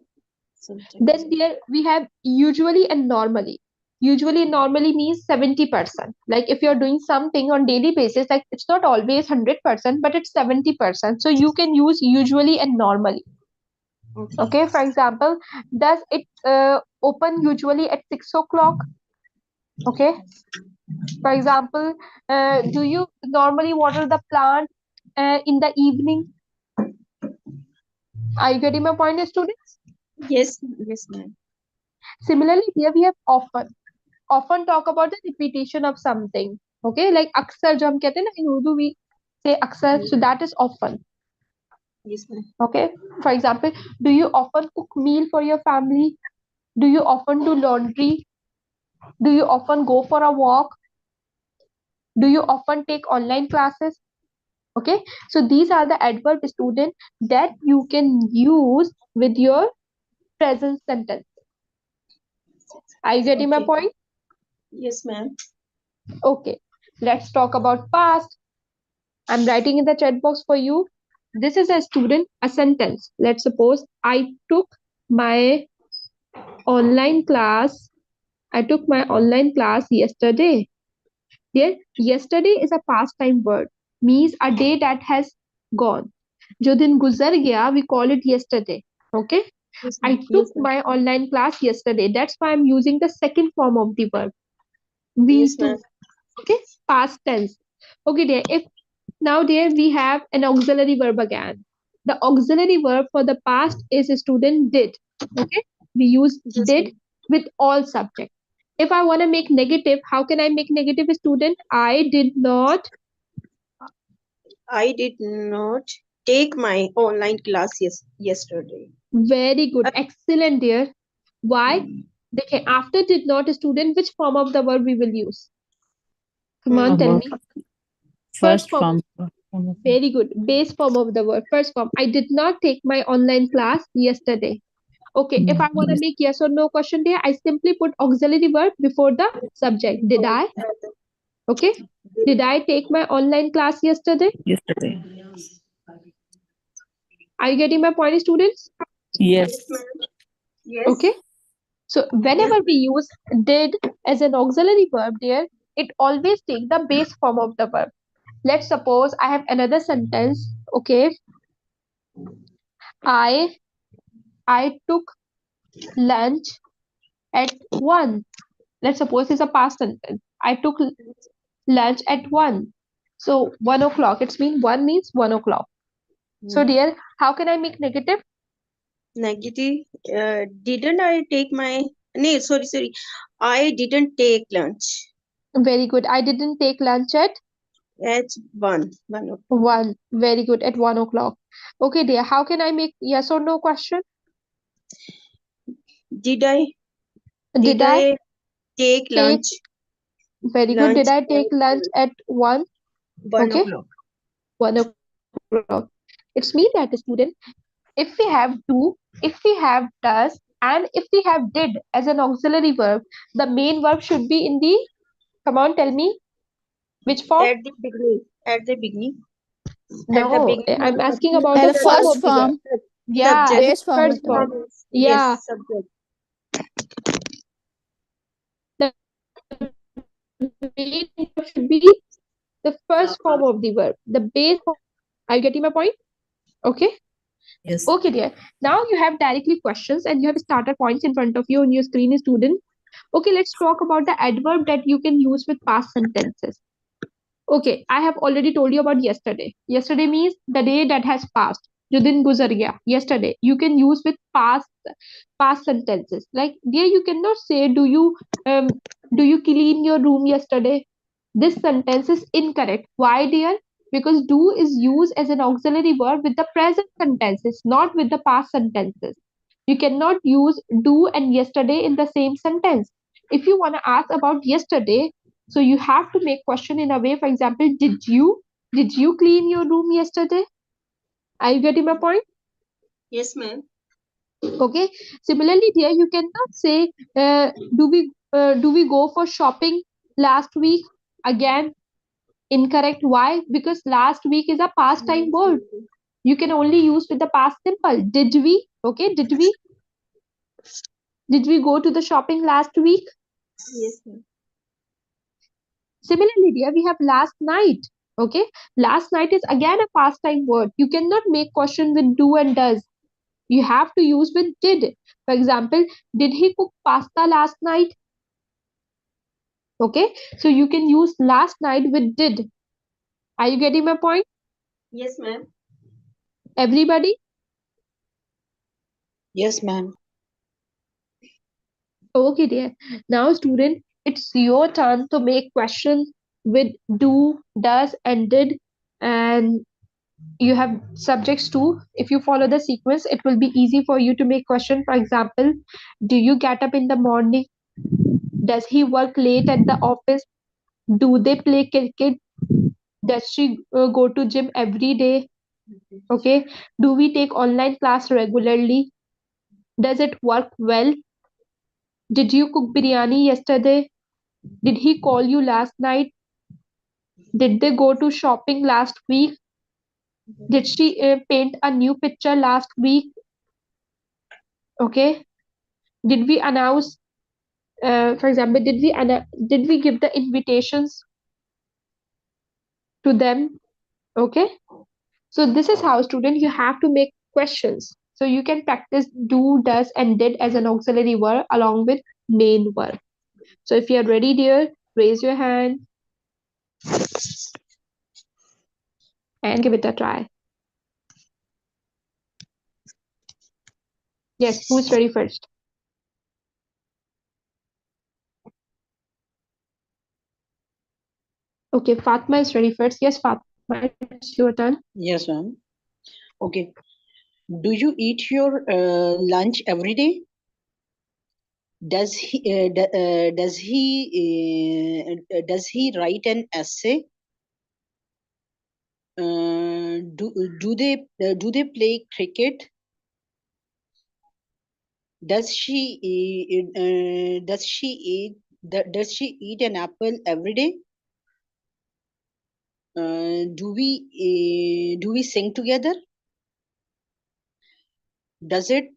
Then there we have usually and normally. Usually and normally means 70%. Like if you're doing something on daily basis, like it's not always 100%, but it's 70%. So you can use usually and normally. Okay, for example, does it open usually at 6 o'clock? Okay. For example, do you normally water the plant in the evening? Are you getting my point, students? Yes, yes, ma'am. Similarly, here we have often. Often talk about the repetition of something. Okay, like aksar jo hum kehte hain na, in Urdu we say aksar, so that is often. Yes, ma'am. Okay, for example, do you often cook meal for your family? Do you often do laundry? Do you often go for a walk? Do you often take online classes? Okay, so these are the adverb, student, that you can use with your present sentence. Are you getting my point? Yes, ma'am. Okay, let's talk about past. I'm writing in the chat box for you. This is a student, a sentence. Let's suppose I took my online class yesterday. There, yesterday is a past time word, means a day that has gone. जो दिन गुजर गया, we call it yesterday. Okay. Yes, I ma'am. took Yes, ma'am. my online class yesterday. That's why I'm using the second form of the verb. We Yes, took. ma'am. Okay. Past tense. Okay, dear. If now there we have an auxiliary verb again. The auxiliary verb for the past is student did. Okay. We use Yes, did ma'am. with all subject. If I want to make negative, how can I make negative student? I did not. I did not take my online class yesterday. Very good. Excellent, dear. Why? Okay, after did not student, which form of the verb we will use? Come on, tell me. First form. Very good. Base form of the verb. First form. I did not take my online class yesterday. Okay, if I want to make yes or no question there, I simply put auxiliary verb before the subject. Did I? Okay. Did I take my online class yesterday? Yesterday. Are you getting my point, students? Yes. Yes. Okay. So whenever we use did as an auxiliary verb there, it always takes the base form of the verb. Let's suppose I have another sentence. Okay. I took lunch at 1. Let's suppose it's a past sentence. I took lunch at 1. So 1 o'clock. It's mean 1 means 1 o'clock. So dear, how can I make negative? Negative. Didn't I take my... No, sorry. I didn't take lunch Very good. I didn't take lunch at at 1. 1 o'clock. 1. Very good. At 1 o'clock. Okay, dear. How can I make yes or no question? Did I Did I take lunch? Very good. Did I take lunch at 1? 1 Okay. o'clock. 1 o'clock. It's mean that student, if we have do, if we have does, and if we have did as an auxiliary verb, the main verb should be in the, come on, tell me, which form? At the beginning. At the beginning. No, I'm asking about At the the form first of the verb. form, Yeah, Subject. base form of first the form. verb. Yeah, Yes, subject. the main verb should be the first form of the verb, the base form. Are you getting my point? Okay. Yes. Okay, dear. Now you have directly questions and you have starter points in front of you on your screen, student. Okay, let's talk about the adverb that you can use with past sentences. Okay, I have already told you about yesterday. Yesterday means the day that has passed. जो दिन गुजर गया. Yesterday. You can use with past sentences. Like there, you cannot say do you clean your room yesterday? This sentence is incorrect. Why, dear? Because do is used as an auxiliary verb with the present sentences, not with the past sentences. You cannot use do and yesterday in the same sentence. If you want to ask about yesterday, so you have to make question in a way, for example, did you clean your room yesterday? Are you getting my point? Yes, ma'am. Okay. Similarly, here you cannot say, do we go for shopping last week? Again, incorrect. Why? Because last week is a past time word. You can only use with the past simple. Did we? Okay. Did we go to the shopping last week? Yes, ma'am. Similarly, dear, we have last night. Okay. Last night is again a past time word. You cannot make question with do and does. You have to use with did. For example, did he cook pasta last night? Okay. So you can use last night with did. Are you getting my point? Yes, ma'am. Everybody? Yes, ma'am. Okay, dear. Now, student, it's your turn to make question with do, does, and did. And you have subjects too. If you follow the sequence, it will be easy for you to make question. For example, do you get up in the morning? Does he work late at the office? Do they play cricket? Does she go to gym every day? Okay. Do we take online class regularly? Does it work well? Did you cook biryani yesterday? Did he call you last night? Did they go to shopping last week? Did she paint a new picture last week? Okay. Did we announce, for example, did we give the invitations to them. Okay, so this is how, student, you have to make questions. So you can practice do, does, and did as an auxiliary verb along with main verb. So if you are ready, dear, raise your hand and give it a try. Yes, who's ready first? Okay, Fatma is ready first. Yes, Fatma, it's your turn. Yes, ma'am. Okay. Do you eat your lunch every day? Does he write an essay? Do they play cricket? Does she eat an apple every day? Do we sing together? Does it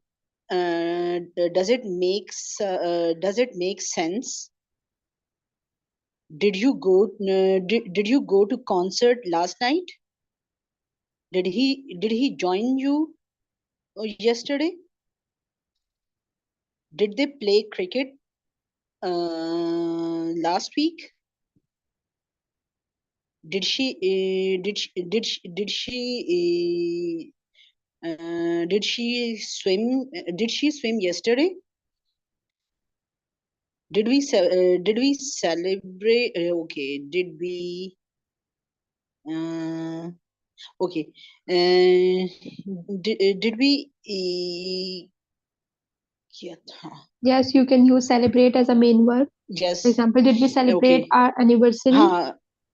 make sense? Did you go to concert last night? Did he join you yesterday? Did they play cricket last week? Did she swim? Did she swim yesterday? Did we celebrate? Okay. Did we? Okay. Did we? Yeah. Yes, you can use celebrate as a main verb. Yes. For example, did we celebrate Okay. our anniversary?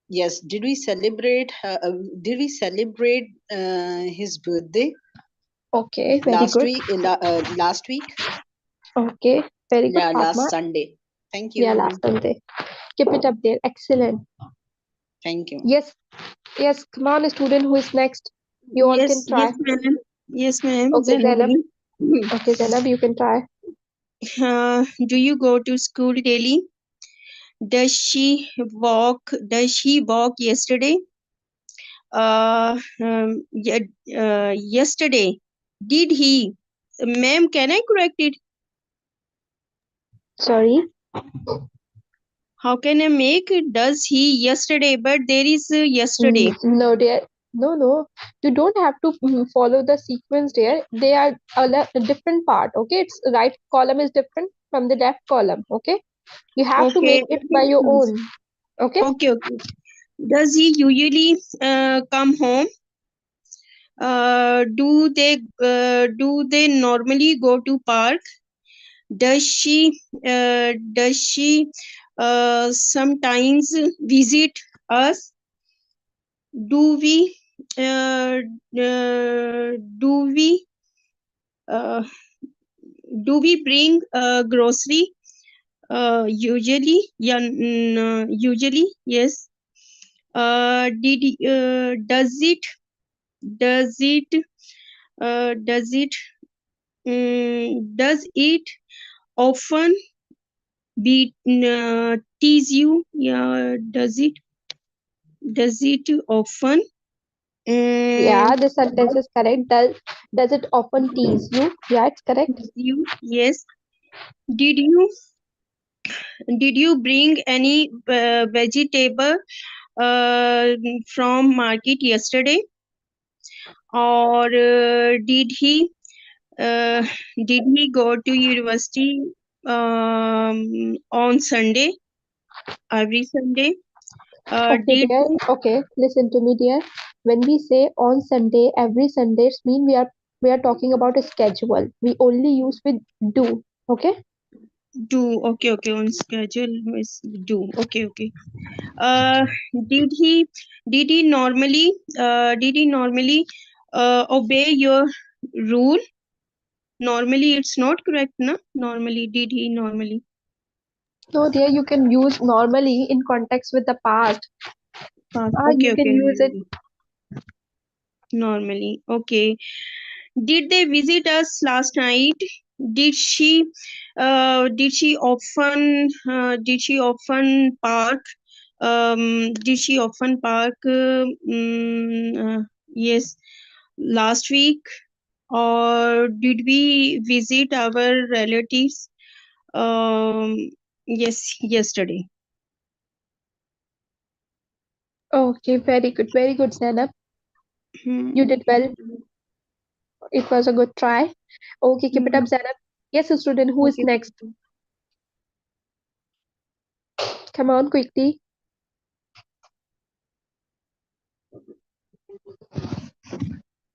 Yes. Did we celebrate? His birthday Okay, very last good. week? Last week? Okay, very good, Yeah, last Fatma. Sunday. Thank Yeah, you. last Sunday. Keep it up there. Excellent. Thank you. Yes, yes. Come on, student. Who is next? You all can Yes, try. ma'am. Yes, ma'am. Okay, Zainab. Zainab. Okay, Zainab, you can try. Do you go to school daily? Does she walk? Does he walk yesterday? Yesterday. Did he? Ma'am, can I correct it? Sorry. How can I make it? Does he yesterday? But there is yesterday. No, dear. No. You don't have to follow the sequence there. They are a different part. Okay, its right column is different from the left column. Okay, you have to make Okay. it by your own. Okay. Okay. Does he usually come home? Do they normally go to park? Does she sometimes visit us? Do we uh, uh, do we uh, do we bring grocery? Usually, yeah, usually, yes. Does it does it does it does it often tease you? Yeah, does it often Yeah, the sentence is correct. Does it often tease you? Yeah, it's correct. you? Yes. Did you bring any vegetable from market yesterday? Or uh, did he go to university on Sunday, every Sunday? Okay, Did dear. Okay, listen to me, dear. When we say on Sunday, every Sunday, it means we are talking about a schedule. We only use with do. Okay. do? Okay, on schedule is do. Okay. Uh, did he normally obey your rule? Normally, it's not correct, na? Normally, did he normally? No, dear, you can use normally in context with the past. You can use it. Normally. Okay. Did they visit us last night? Did she often park Did she often park? Yes, last week. Or did we visit our relatives? Yes, yesterday. Okay, very good, Zainab. You did well. It was a good try. Okay, keep it up, Zainab. Yes, student, who is Okay. next? Come on, quickly.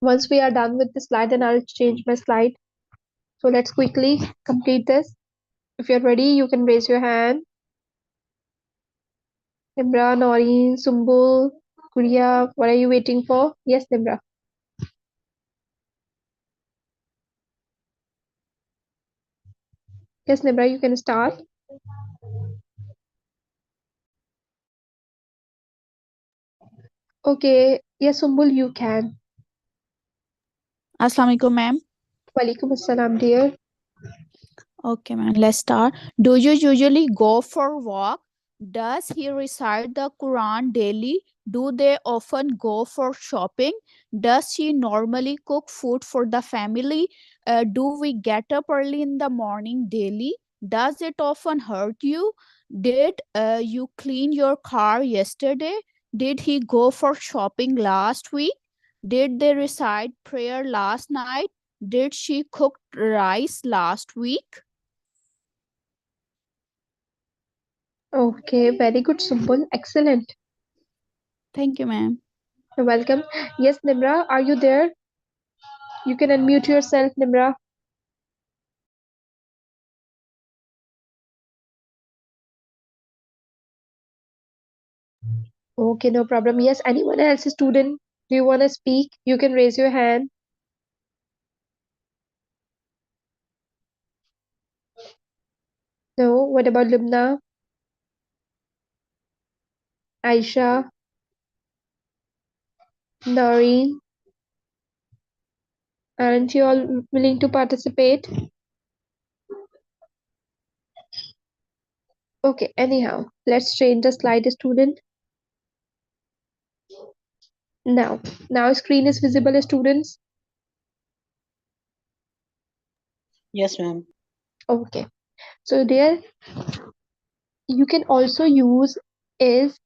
Once we are done with the slide, then I'll change my slide. So let's quickly complete this. If you're ready, you can raise your hand. Nimra, Noreen, Sumbul, Guria, what are you waiting for? Yes, Nimra. Yes, Nimra, you can start. Okay. Yes, Sumbul, you can. Assalamu alaikum, ma'am. Walaikum assalam, dear. Okay, ma'am. Let's start. Do you usually go for walk? Does he recite the Quran daily? Do they often go for shopping? Does she normally cook food for the family? Do we get up early in the morning daily? Does it often hurt you? Did you clean your car yesterday? Did he go for shopping last week? Did they recite prayer last night? Did she cook rice last week? Okay, very good, Sumbul. Excellent. Thank you, ma'am. You're welcome. Yes, Nimra, are you there? You can unmute yourself, Nimra. Okay, no problem. Yes, anyone else, student? Do you want to speak? You can raise your hand. No, what about Lumna, Aisha, Noreen? Aren't you all willing to participate? Okay, anyhow, let's change the slide, student. Now screen is visible, students. Yes, ma'am. Okay, so there you can also use is,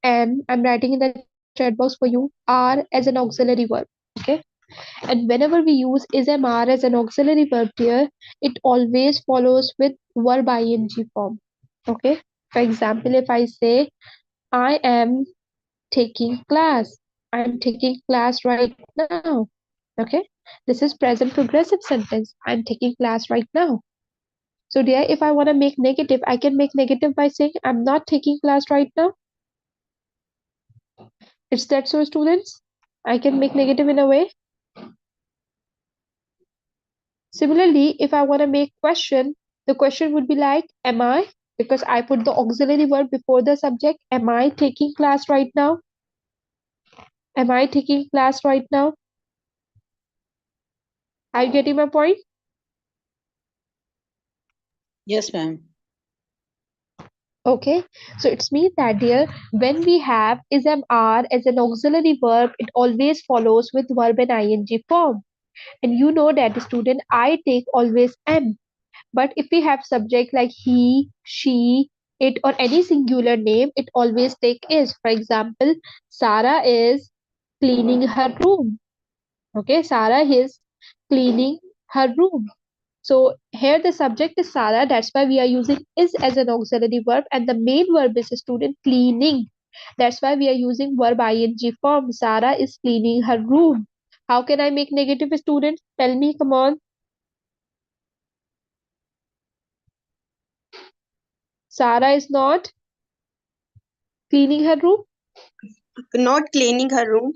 and I'm writing in the chat box for you, are as an auxiliary verb. Okay, and whenever we use is are as an auxiliary verb here, it always follows with verb ing form. Okay, for example, if I say I am taking class, I'm taking class right now. Okay, this is present progressive sentence. I'm taking class right now. So there, if I want to make negative, I can make negative by saying I'm not taking class right now. It's that so, students? I can make negative in a way. Similarly, if I want to make question, the question would be like, am I? Because I put the auxiliary verb before the subject. Am I taking class right now? Am I taking class right now? Are you getting my point? Yes, ma'am. Okay, so it's mean that dear, when we have is are as an auxiliary verb, it always follows with verb in ing form. And you know that, student, I take always am. But if we have subject like he, she, it, or any singular name, it always take is. For example, Sarah is cleaning her room. Okay, Sarah is cleaning her room. So here the subject is Sarah. That's why we are using is as an auxiliary verb, and the main verb is student cleaning. That's why we are using verb ing form. Sarah is cleaning her room. How can I make negative, student? Tell me, come on. Sarah is not cleaning her room. Not cleaning her room.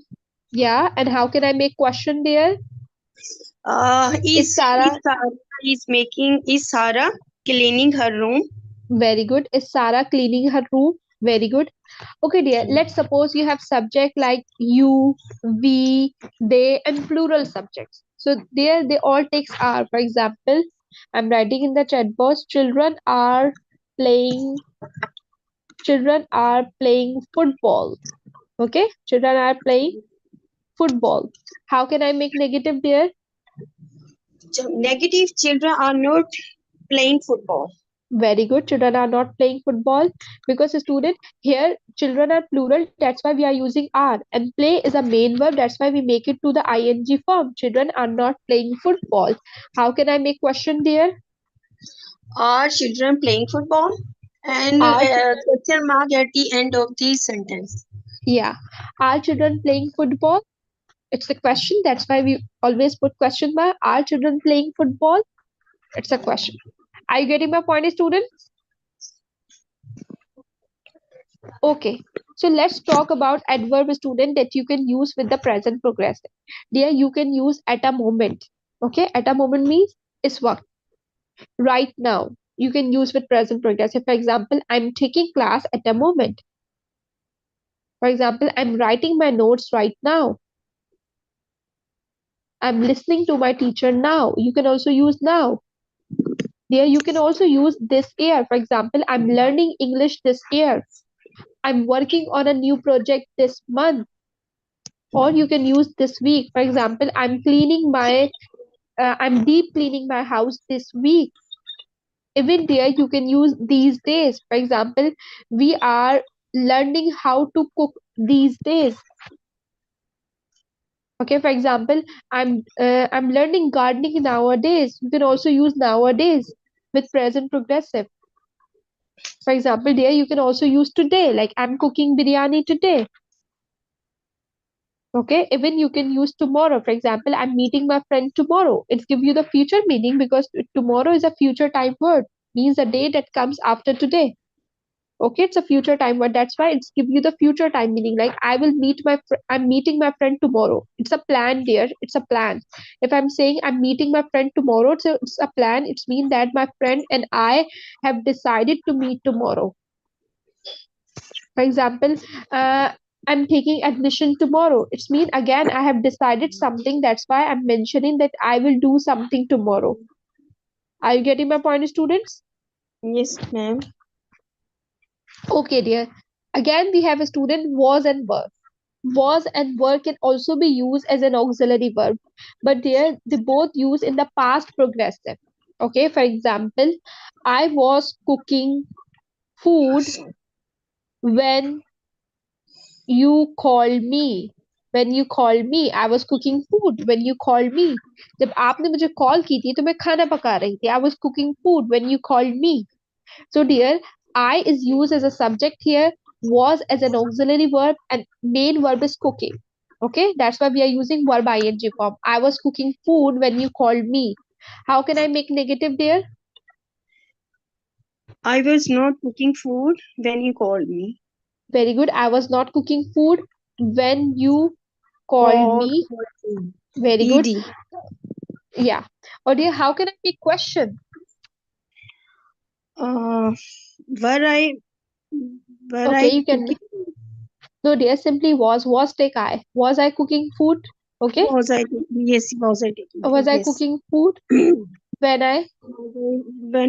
Yeah, and how can I make question there? Is Sarah cleaning her room? Very good. Is Sarah cleaning her room? Very good. Okay, dear. Let's suppose you have subject like you, we, they, and plural subjects. So there they all takes are. For example, I'm writing in the chat box, children are playing children are playing football. Okay, children are playing football. How can I make negative there? Negative, children are not playing football. Very good. Children are not playing football because student here children are plural. That's why we are using are, and play is a main verb. That's why we make it to the ing form. Children are not playing football. How can I make question there? Are children playing football? And question mark at the end of the sentence. Yeah. Are children playing football? It's a question. That's why we always put question mark. Are children playing football? It's a question. Are you getting my point, students? Okay. So let's talk about adverb, student, that you can use with the present progressive. There you can use at a moment. Okay. At a moment means is what? Right now. You can use with present progressive. For example, I'm taking class at a moment. For example, I'm writing my notes right now. I'm listening to my teacher now. You can also use now. There you can also use this year. For example, I'm learning English this year. I'm working on a new project this month. Or you can use this week. For example, I'm deep cleaning my house this week. Even there you can use these days. For example, we are learning how to cook these days. Okay, for example, I'm learning gardening nowadays. You can also use nowadays with present progressive. For example, there you can also use today, like I'm cooking biryani today. Okay, even you can use tomorrow. For example, I'm meeting my friend tomorrow. It's give you the future meaning because tomorrow is a future time word, means a day that comes after today. Okay, it's a future time word. That's why it's give you the future time meaning. Like I'm meeting my friend tomorrow. It's a plan there. It's a plan. If I'm saying I'm meeting my friend tomorrow, it's a plan. It's mean that my friend and I have decided to meet tomorrow. For example, I'm taking admission tomorrow. It's mean again I have decided something. That's why I'm mentioning that I will do something tomorrow. Are you getting my point, students? Yes, ma'am. Okay, dear. Again, we have a student was and were. Was and were can also be used as an auxiliary verb, but they both use in the past progressive. Okay, for example, I was cooking food when you called me. When you called me, I was cooking food. When you called me, जब आपने मुझे call की थी तो मैं खाना पका रही थी. I was cooking food when you called me. So dear, I is used as a subject here, was as an auxiliary verb, and main verb is cooking. Okay, that's why we are using verb ing form. I was cooking food when you called me. How can I make negative there? I was not cooking food when you called me. Very good. I was not cooking food when you called me. Very good. Yeah. Or dear, how can I make question? Were Okay, I you can. No, dear, simply was take I. Was I cooking food? Okay. Was I taking? Yes, was I taking? Was I Yes. cooking food when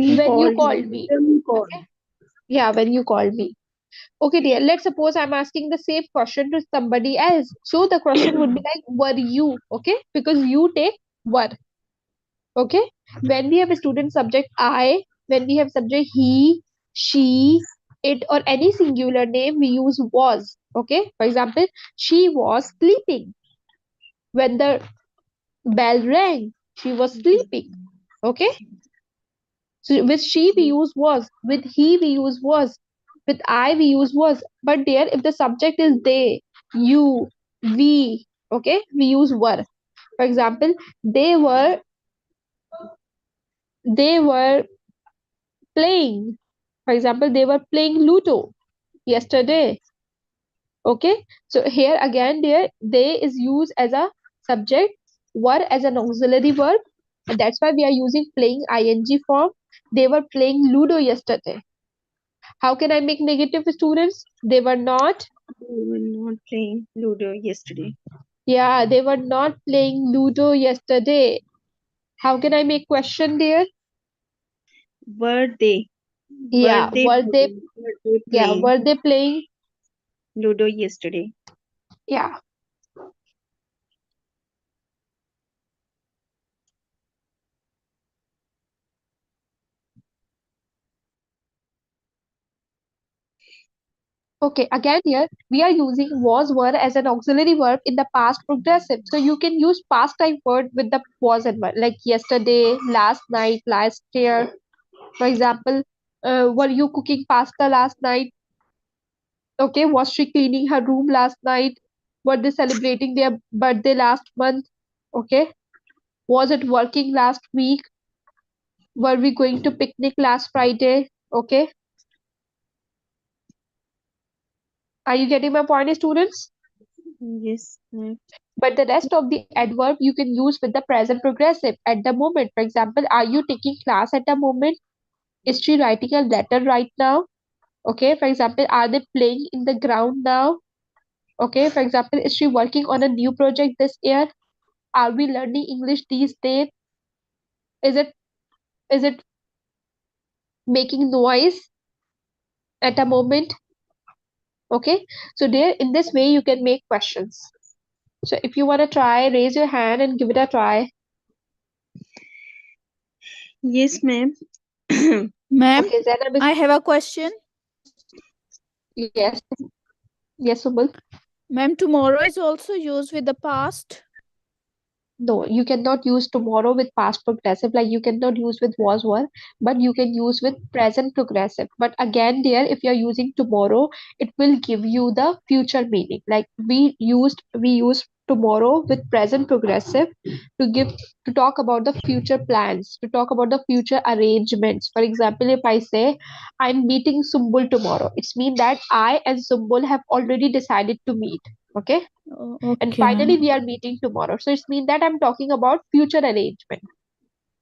you called me? Okay. Yeah, when you called me. Okay, dear. Let's suppose I'm asking the same question to somebody else. So the question would be like, were you? Okay, because you take were. Okay. When we have a student subject I, when we have subject he, she, it, or any singular name, we use was. Okay. For example, she was sleeping. When the bell rang, she was sleeping. Okay. So with she we use was, with he we use was, with I we use was. But there, if the subject is they, you, we, okay, we use were. For example, they were playing. For example, they were playing Ludo yesterday. Okay, so here again, there they is used as a subject, were as an auxiliary verb, and that's why we are using playing ing form. They were playing Ludo yesterday. How can I make negative, students? They were not playing Ludo yesterday. Yeah, they were not playing Ludo yesterday. How can I make question there? Were they? Yeah, were they playing were they playing? Ludo yesterday? Yeah. Okay, again here we are using was were as an auxiliary verb in the past progressive. So you can use past time word with the was and were, like yesterday, last night, last year. For example, were you cooking pasta last night? Okay, was she cleaning her room last night? Were they celebrating their birthday last month? Okay, was it working last week? Were we going to picnic last Friday? Okay, are you getting my point, students? Yes, ma'am. But the rest of the adverb you can use with the present progressive at the moment. For example, are you taking class at the moment? Is she writing a letter right now? Okay, for example, are they playing in the ground now? Okay, for example, is she working on a new project this year? Are we learning English these days? Is it making noise at a moment? Okay, so there in this way you can make questions. So if you want to try, raise your hand and give it a try. Yes, ma'am. Ma'am, Okay, Zainab, I have a question. yes, yes, Subal. Ma'am, tomorrow is also used with the past. No, you cannot use tomorrow with past progressive, like you cannot use with was were, but you can use with present progressive. But again, there, if you're using tomorrow, it will give you the future meaning. Like we use tomorrow with present progressive to talk about the future plans, to talk about the future arrangements. For example, if I say I'm meeting Sumbul tomorrow, it's mean that I and Sumbul have already decided to meet. Okay. And Okay, finally, ma'am. we are meeting tomorrow. So it's mean that I'm talking about future arrangement.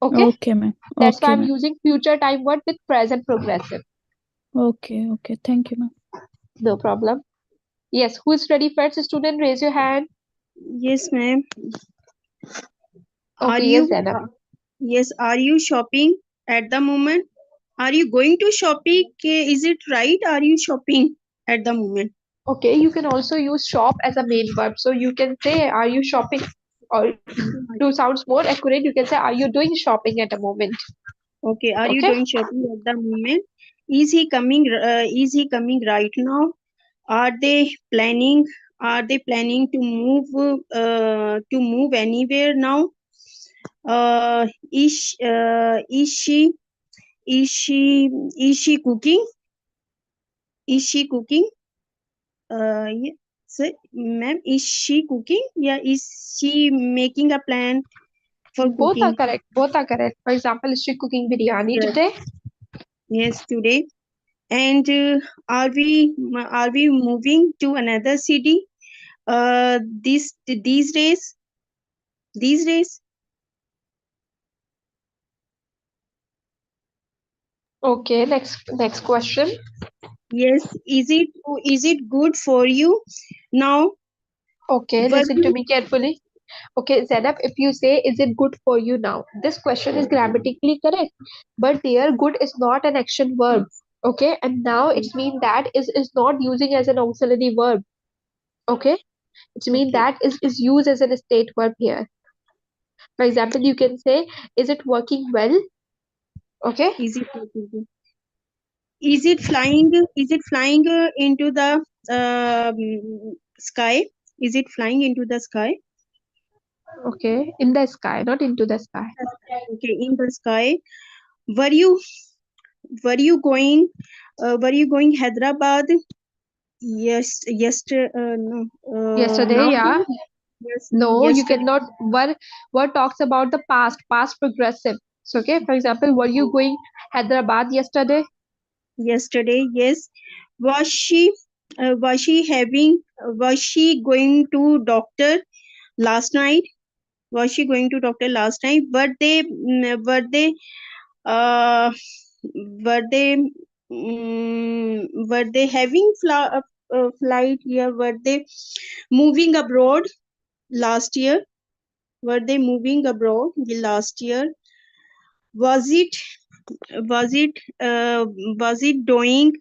Okay. Okay, ma'am. That's why Okay, I'm ma'am. using future time word with present progressive. Okay, okay. Thank you, ma'am. No problem. Yes. Who is ready first? Student, raise your hand. Yes, ma'am. Are Okay. you Yes, Zainab. yes, are you shopping at the moment? Are you going to shopping? Is it right? Are you shopping at the moment? Okay. You can also use shop as a main verb. So you can say, are you shopping? Or to sounds more accurate, you can say, are you doing shopping at a moment? Okay, are you Okay. doing shopping at the moment? Is he coming? Is he coming right now? Are they planning? Are they planning to move anywhere now? Is she is she is she cooking? Is she cooking? Yes, ma'am. Is she cooking? Yeah. Is she making a plan for Both are cooking? correct. Both are correct. For example, is she cooking biryani Yes. today? Yes, today. And are we moving to another city? These days. These days. Okay. Next question. Yes. Is it good for you now? Okay. Were Listen to you me carefully. Okay, Zainab, if you say, is it good for you now? This question is grammatically correct, but there, good is not an action verb. Okay, and now it's mean that is not using as an auxiliary verb. Okay, it's mean okay? that is used as an state verb here. For example, you can say, is it working well? Okay, Is it working? Is it flying? Is it flying into the sky? Is it flying into the sky? okay, in the sky, not into the sky. Okay, in the sky. Were you were you going Hyderabad? Yes, no, Yesterday, now, yeah. yes, No, you yesterday, cannot. Were talks about the past progressive. So, okay, for example, were you going Hyderabad yesterday? yes. Was she, was she going to doctor last night? Was she going to doctor last night? Uh, were they, were they having flight here? Were they moving abroad last year? Were they moving abroad last year? Was it was it doing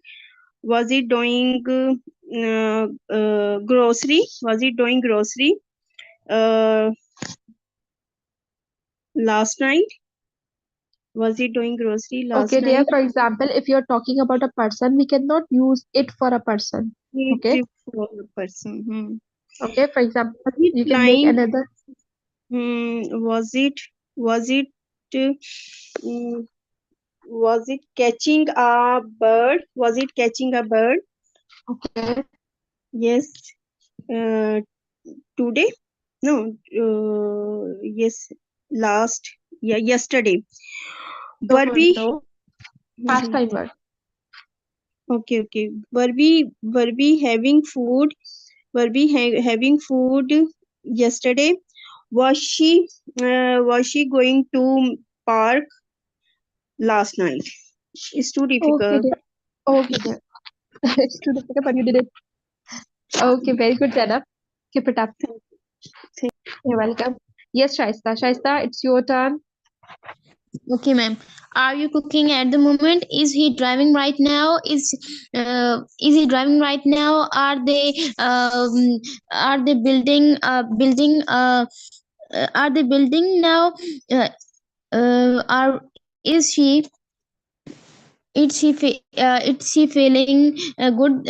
grocery? Was it doing grocery last night? Was it doing grocery last Okay, dear, night? for example, if you're talking about a person, we cannot use it for a person. Okay. It for a person. Okay, for example, Was it you can make flying? another. Was it was it catching a bird? Was it catching a bird? Okay. Yes. Today? No. Yes. Yesterday. Were we? No. Past time word. Okay. Were we having food? Were we having food yesterday? Was she going to park last night? It's too Okay, difficult. dear. Okay, dear. It's too difficult, but you did it. Okay, very good, Zainab. Keep it up. You're welcome. Yes, Shaista. Shaista, it's your turn. Okay, ma'am. Are you cooking at the moment? Is he driving right now? Is he driving right now? Are they building are they building now? Are is she is she feeling good?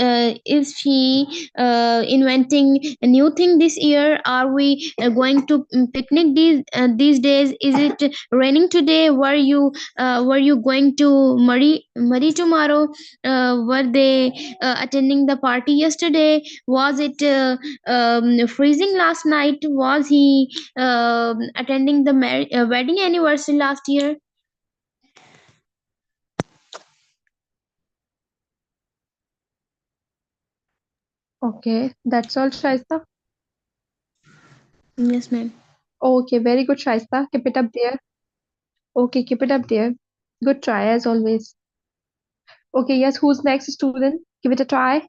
Is she inventing a new thing this year? Are we going to picnic these days? Is it raining today? Were you going to Murray tomorrow? Were they attending the party yesterday? Was it freezing last night? Was he attending the wedding anniversary last year? Okay, that's all, Shaista. Yes, ma'am. Okay, very good, Shaista. Keep it up there. Okay, keep it up there. Good try, as always. Okay, yes, who's next, student? Give it a try.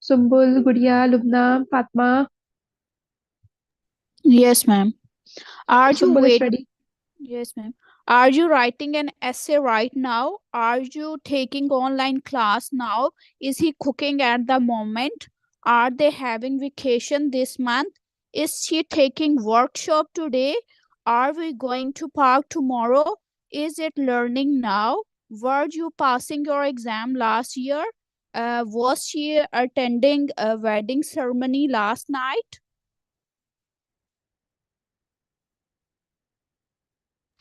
Sumbul, Gudia, Lubna, Fatma. Yes, ma'am. Are you Sumbul is wait? ready. Yes, ma'am. Are you writing an essay right now? Are you taking online class now? Is he cooking at the moment? Are they having vacation this month? Is she taking workshop today? Are we going to park tomorrow? Is it learning now? Were you passing your exam last year? Was she attending a wedding ceremony last night?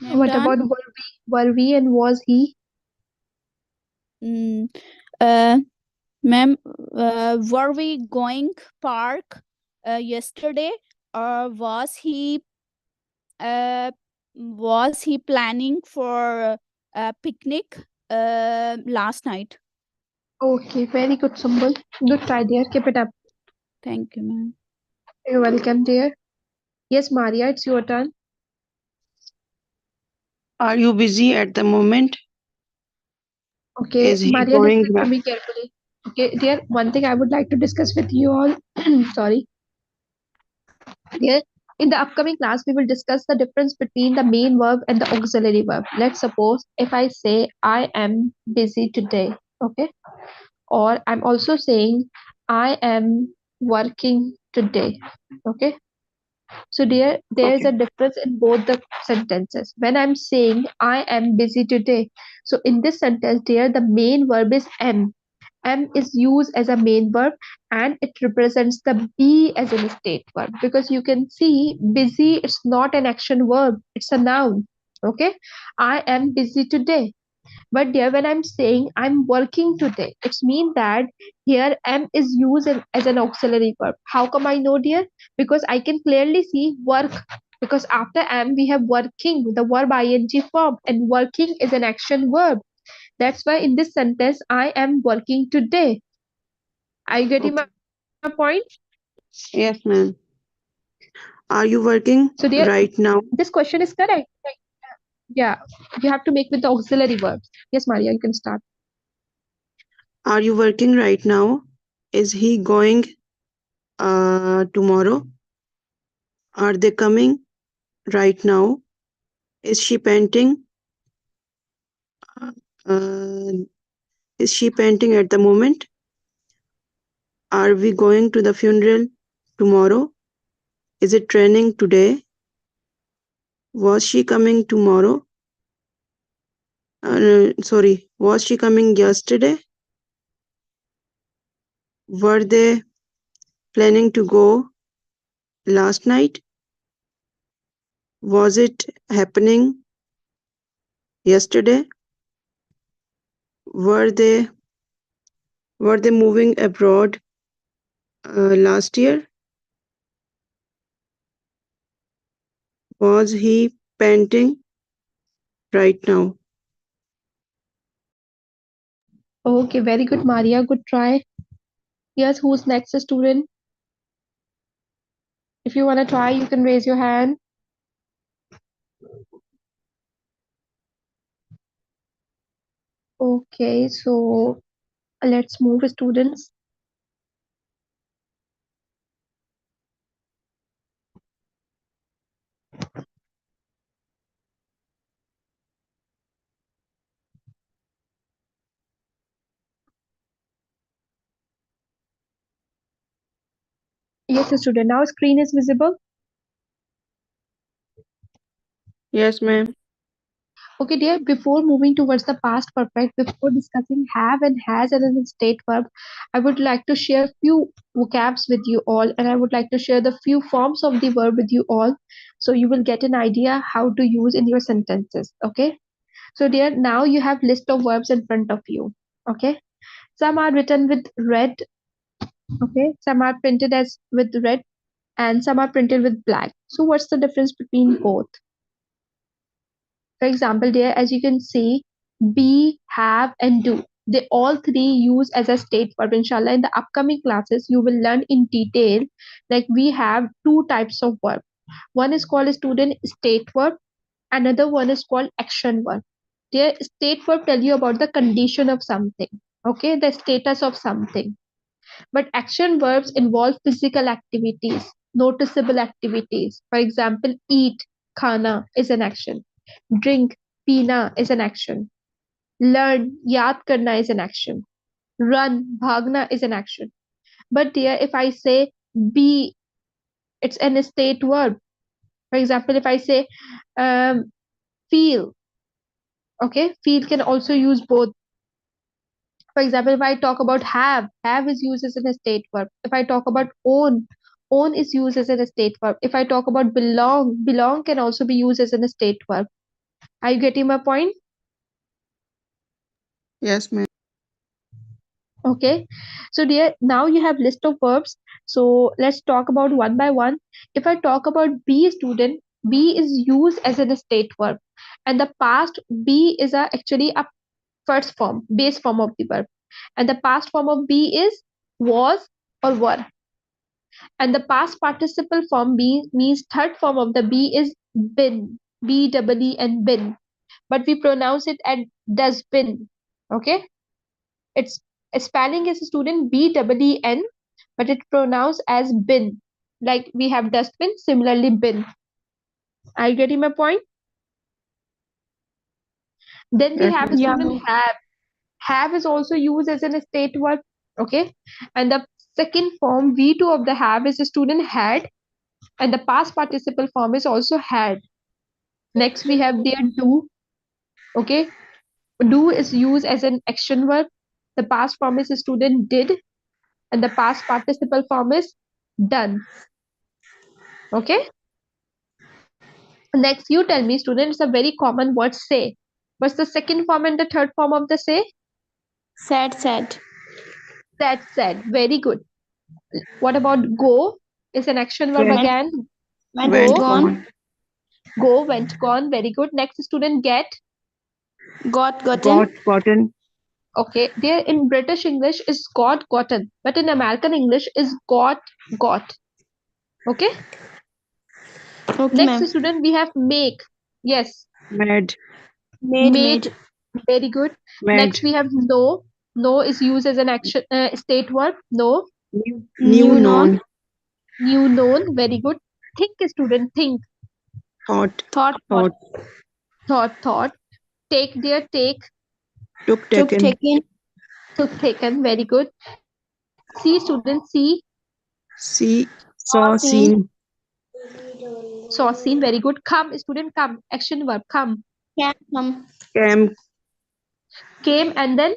Ma'am, What done? about were we and was he? Ma'am, were we going park yesterday, or was he planning for a picnic last night? Okay, very good, Sumbul. Good try, dear. Keep it up. Thank you, ma'am. You're welcome, dear. Yes, Maria, it's your turn. Are you busy at the moment? Okay, Is he Maria, going listen to me carefully. Okay, dear, one thing I would like to discuss with you all. Sorry. Dear, in the upcoming class, we will discuss the difference between the main verb and the auxiliary verb. Let's suppose if I say I am busy today, okay? Or I'm also saying I am working today, okay? So there is a difference in both the sentences. When I'm saying I am busy today, so in this sentence there the main verb is am. Am is used as a main verb and it represents the be as a state verb, because you can see busy, it's not an action verb, it's a noun. Okay, I am busy today. But dear, when I'm saying I'm working today, it's mean that here am is used as an auxiliary verb. How come I know, dear? Because I can clearly see work. Because after am we have working, the verb ing form, and working is an action verb. That's why in this sentence I am working today. Are you getting my point? Yes, ma'am. Are you working So dear, right now? this question is correct. Yeah, you have to make with the auxiliary verbs. Yes, Maria, you can start. Are you working right now? Is he going tomorrow? Are they coming right now? Is she painting? Uh, is she painting at the moment? Are we going to the funeral tomorrow? Is it raining today? Was she coming tomorrow? Sorry, was she coming yesterday? Were they planning to go last night? Was it happening yesterday? Were they moving abroad last year? Was he painting right now? Okay, very good, Maria. Good try. Yes, who's next, student? If you want to try, you can raise your hand. Okay, so let's move, students. Yes, student. Now screen is visible. Yes, ma'am. Okay, dear. Before moving towards the past perfect, before discussing have and has as a state verb, I would like to share few vocabs with you all, and I would like to share the few forms of the verb with you all, so you will get an idea how to use in your sentences. Okay. So, dear, now you have list of verbs in front of you. Okay. Some are written with red. Okay. Some are printed as with red, and some are printed with black. So, what's the difference between both? For example, there, as you can see, be, have, and do. They all three use as a state verb. Inshallah, in the upcoming classes, you will learn in detail. Like we have two types of verb. One is called student state verb. Another one is called action verb. Their state verb tell you about the condition of something. Okay, the status of something. But action verbs involve physical activities, noticeable activities. For example, eat, khana is an action. Drink, pina is an action. Learn, yaad karna is an action. Run, bhagna is an action. But here, if I say be, it's an state verb. For example, if I say feel, okay, feel can also use both. For example, if I talk about have is used as an state verb. If I talk about own is used as an state verb. If I talk about belong can also be used as an state verb. Are you getting my point? Yes, ma'am. Okay. So dear, now you have list of verbs. So let's talk about one by one. If I talk about be student, be is used as a state verb, and the past be is actually a first form, base form of the verb, and the past form of be is was or were, and the past participle form be means third form of the be is been, B-E-E and been, but we pronounce it as does been. Okay, its spelling is student B-E-E-N, but it's pronounced as bin, like we have dustbin, similarly bin. Are you getting my point? Then we Yes, have ma'am. student have is also used as an state verb. Okay, and the second form V2 of the have is a student had, and the past participle form is also had. Next we have their do. Okay, do is used as an action verb. The past form is a student did, and the past participle form is done. Okay, next you tell me, student, it's a very common word, say. What's the second form and the third form of the say? Said. Said. Very good. What about go? Is an action verb Went, again. went, Go, gone. went, gone. Very good. Next student, get. Got, gotten. Okay, there in British English is got, gotten, but in American English is got. Okay. Next student we have make. Yes. Made. Made. Very good. Made. Next we have know. Know is used as an action state verb. Know. New known. New known. Very good. Think student, think. Thought. thought. Take their take. Took, Took, taken. taken. Took, taken. Very good. See, student, see. See, saw, seen. Saw, seen. Very good. Come, student, come. Action verb, come. Come. Came, Came and then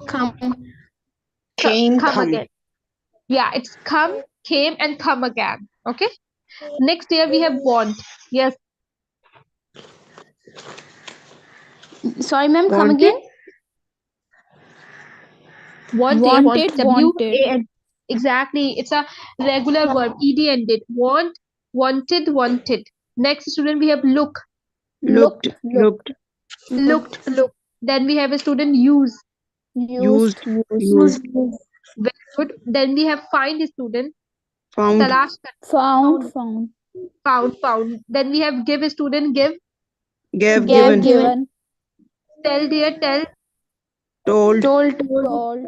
Come. Came, come come. again. Yeah, it's come, came, and come again. Okay. Next here we have want. Yes. Sorry, ma'am. Come wanted, again. Wanted, W wanted. A N. Exactly. It's a regular verb. Ed ended. Want, wanted, wanted. Next student we have look. looked, looked, Looked. Then we have a student use. used, Used. Very good. Then we have find a student. found, Talash Found. found. Then we have give a student give. gave, Gave, given, given. Tell dear tell. told, Told.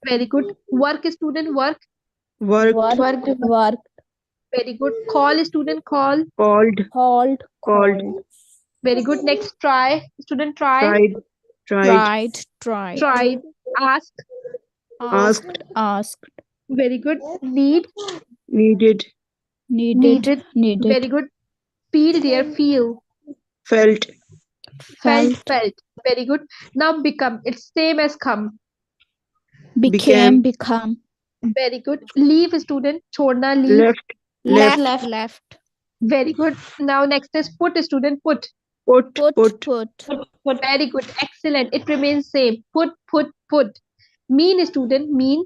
Very good. Work a student work. worked, Worked. Very good. Call a student call. called, called, Very good. Next try. Student try. tried, Tried. Ask. asked, Very good. Need. needed, Needed. Very good. Feel dear feel. felt, Felt. Very good. Now become. It's same as come. became, Very good. Leave student. Chorna leave. left, Very good. Now next is put student put. put, Very good. Excellent. It remains same. Put. Mean student mean.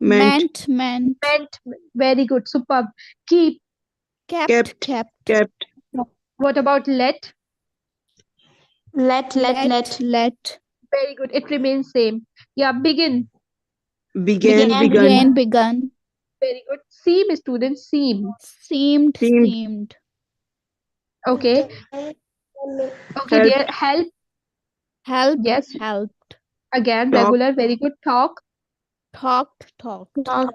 meant, Meant. Very good. Superb. Keep. kept, What about let? Let. Very good. It remains same. Yeah. Begin. began, Begun. Very good. Seem student seem. Seemed. Okay. Okay, dear. Help. Yes. Helped. Again, Talk. regular. Very good. Talk. Talked. Turn.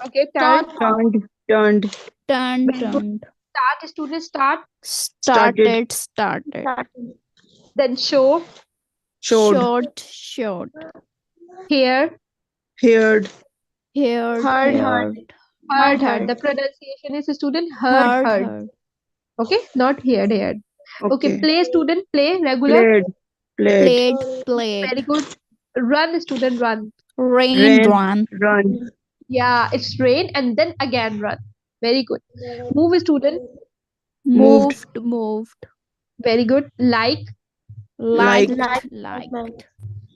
Okay, turn. turned, Very good. Start, student, start. Started. Then show. showed, Hear. heard, Heard. The pronunciation is student heard. Okay, not heard. Okay, play, student, play. Regular. played, Very good. Run, student, run. Run. Yeah, it's rain and then again run. Very good. Move, student. moved, Very good. Like. Liked.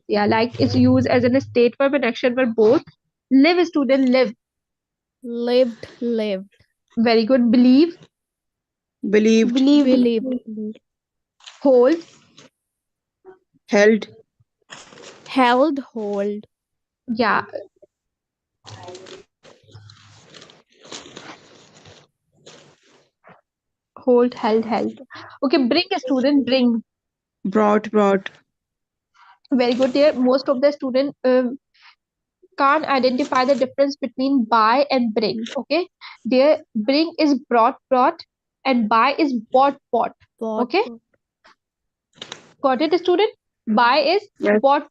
Yeah, like is used as a state verb and action verb both. Live, student, live. Lived. Very good. Believe. believed, Hold. held, Hold. Yeah. Hold, held. Okay, bring, student, bring. brought, Very good there. Most of the student can't identify the difference between buy and bring. Okay, there bring is brought, and buy is bought. Okay, got it, student? Buy is Yes. bought.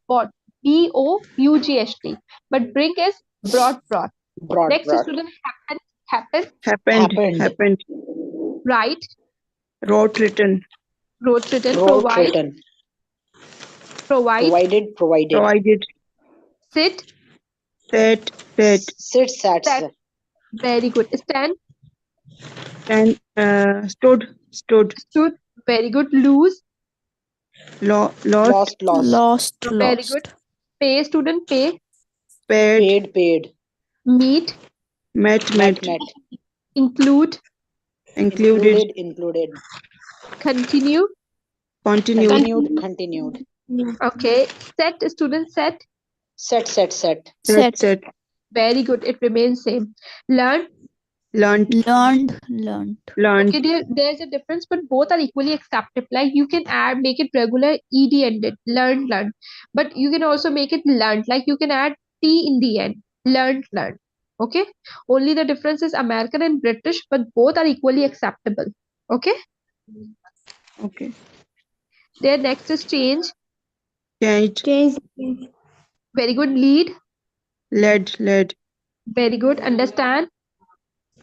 BOUGHT. But bring is brought. Next student happened, Write. wrote, written, Provide. Provided. Sit. sat, Sat. Very good. Stand. and stood, Very good. Lose. lost, Very good. Pay, student, pay. paid, Meet. met, Include. included, Continue. continued, Okay. Set, student, set. set, Very good. It remains same. Learn. learned, Okay, there's a difference, but both are equally acceptable. Like you can make it regular ed ended. Learned. But you can also make it learned. Like you can add t in the end. Learned. Okay. Only the difference is American and British, but both are equally acceptable. Okay. Okay. Their next is change. Changed. Change. Very good. Lead. Led. Very good. Understand.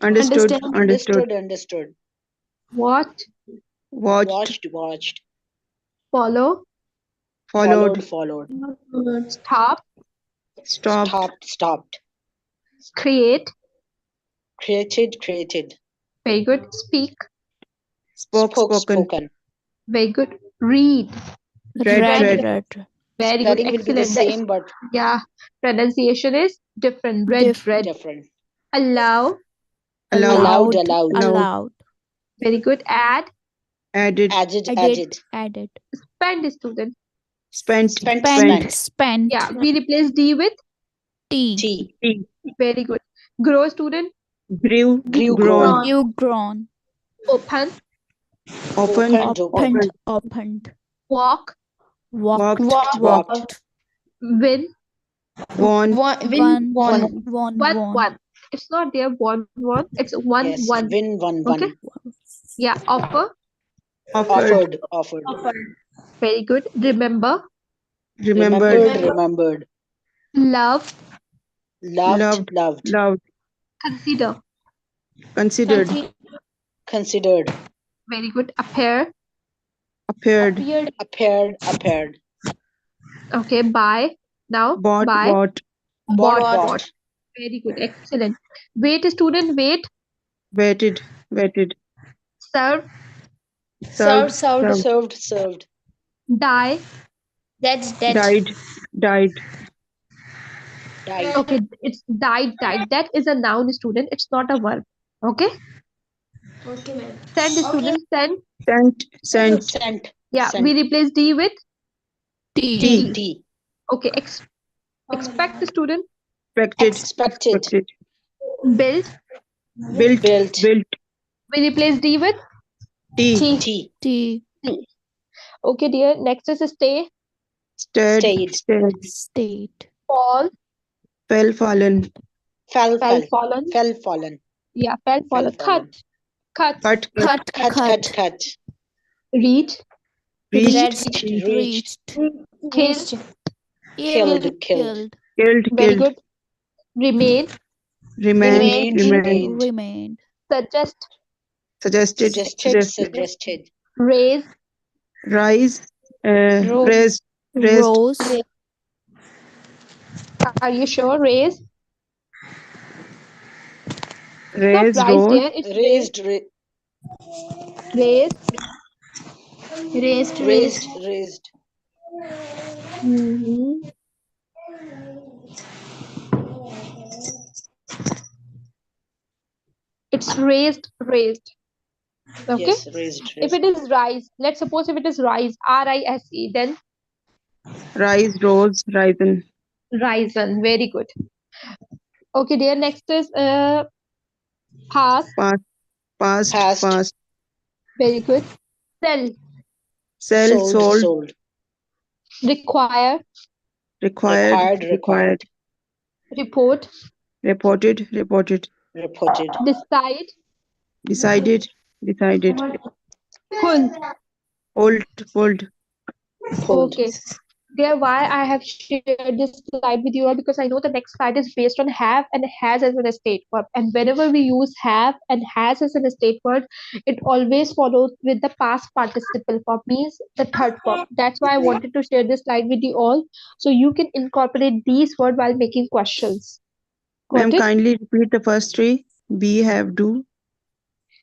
Understood. Understand. Understood. Watch. Watched. Follow. Followed. Stop. Stopped. Create. Created. Very good. Speak. Spoken. Very good. Read. Read. Very good. Spelling will be the Excellent. same, but Yeah. Pronunciation is different. Read. different. Allow. Allowed. Very good. Add. Added. Added. Spend, student. Spent. Spent. Yeah. We replace D with T. very good. Grow, student. Grew. Grown. You grown. Open. Opened. Walk. Walked. Win. Won. One. It's not there. One. It's one. Yes. One. Win. One. Okay. Yeah. Offer. Offered. Very good. Remember. Remembered. Love. Loved. Consider. Considered. Very good. Appear. Appeared. Okay. Buy. Now. Bought. Buy. Bought. Very good. Excellent. Wait, student. Wait. Waited. Serve. Served. Die. That's dead. Died. Okay. It's died. That is a noun, student. It's not a verb. Okay. Okay, ma'am. Send, student. Send. Sent. Yeah. We replace D with T. Okay. Expect, student. Expected. Build. Built. We replace D with T. Okay, dear. Next is stay. Stayed. Fall. Fell. Fallen. Fallen. Yeah. Fell. Fallen. Cut. Reach. Reached. Kill. Killed. Very good. Remain. Remained. Suggest. Suggested. Raise. Rise. Raised. Rose. Are you sure? Raise. Raised. Not rise, Rose. dear. It's Raised. Mhm. It's raised. Okay. Yes, raised. If it is rise, let's suppose if it is rise, R-I-S-E, then Rise. Rose. Risen. risen. Very good. Okay, dear. Next is pass. Past. Very good. Sell. Sold. Require. Required. Report. Reported. Decide. Decided. Pull. Pulled. Okay. Dear, why I have shared this slide with you all because I know the next slide is based on have and has as an estate verb. And whenever we use have and has as an estate verb, it always follows with the past participle verb, means the third verb. That's why I wanted to share this slide with you all so you can incorporate these words while making questions. Ma'am, Got it? kindly repeat the first three. Be, have, do.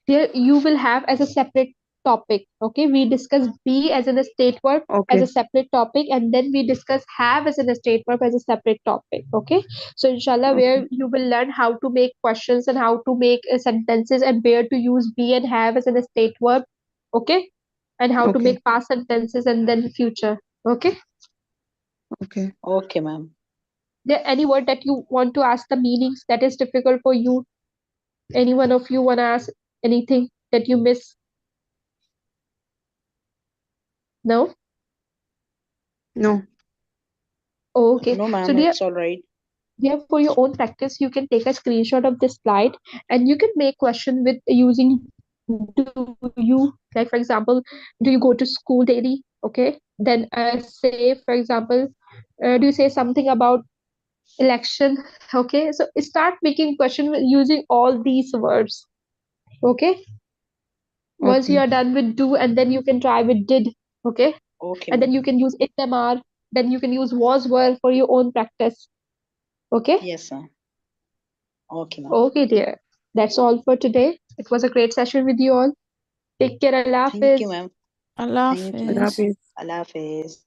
Here you will have as a separate topic. Okay, we discuss be as an estate verb as a separate topic, and then we discuss have as an estate verb as a separate topic. Okay, so inshallah, where you will learn how to make questions and how to make sentences and where to use be and have as an estate verb. Okay, and how to make past sentences and then future. Okay. Okay, ma'am. There any word that you want to ask the meanings that is difficult for you? Any one of you want to ask anything that you miss? No? No. Oh, okay. No, ma'am, So dear, it's all right. for your own practice, you can take a screenshot of this slide and you can make question with using do you, like for example, do you go to school daily? Okay, then say for example, do you say something about election? Okay, so start making question using all these words. Okay, once you Okay. are done with do, and then you can try with did. Okay, Okay, and then ma'am. you can use it, them, are, then you can use was, were for your own practice. Okay. Yes, ma'am. Okay, ma'am. Okay, dear. That's all for today. It was a great session with you all. Take care. Allah Thank you, Hafiz. ma'am. Allah Thank you. Allah Hafiz. Hafiz. Allah Hafiz.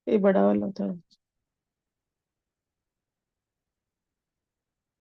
ये बड़ा वाला था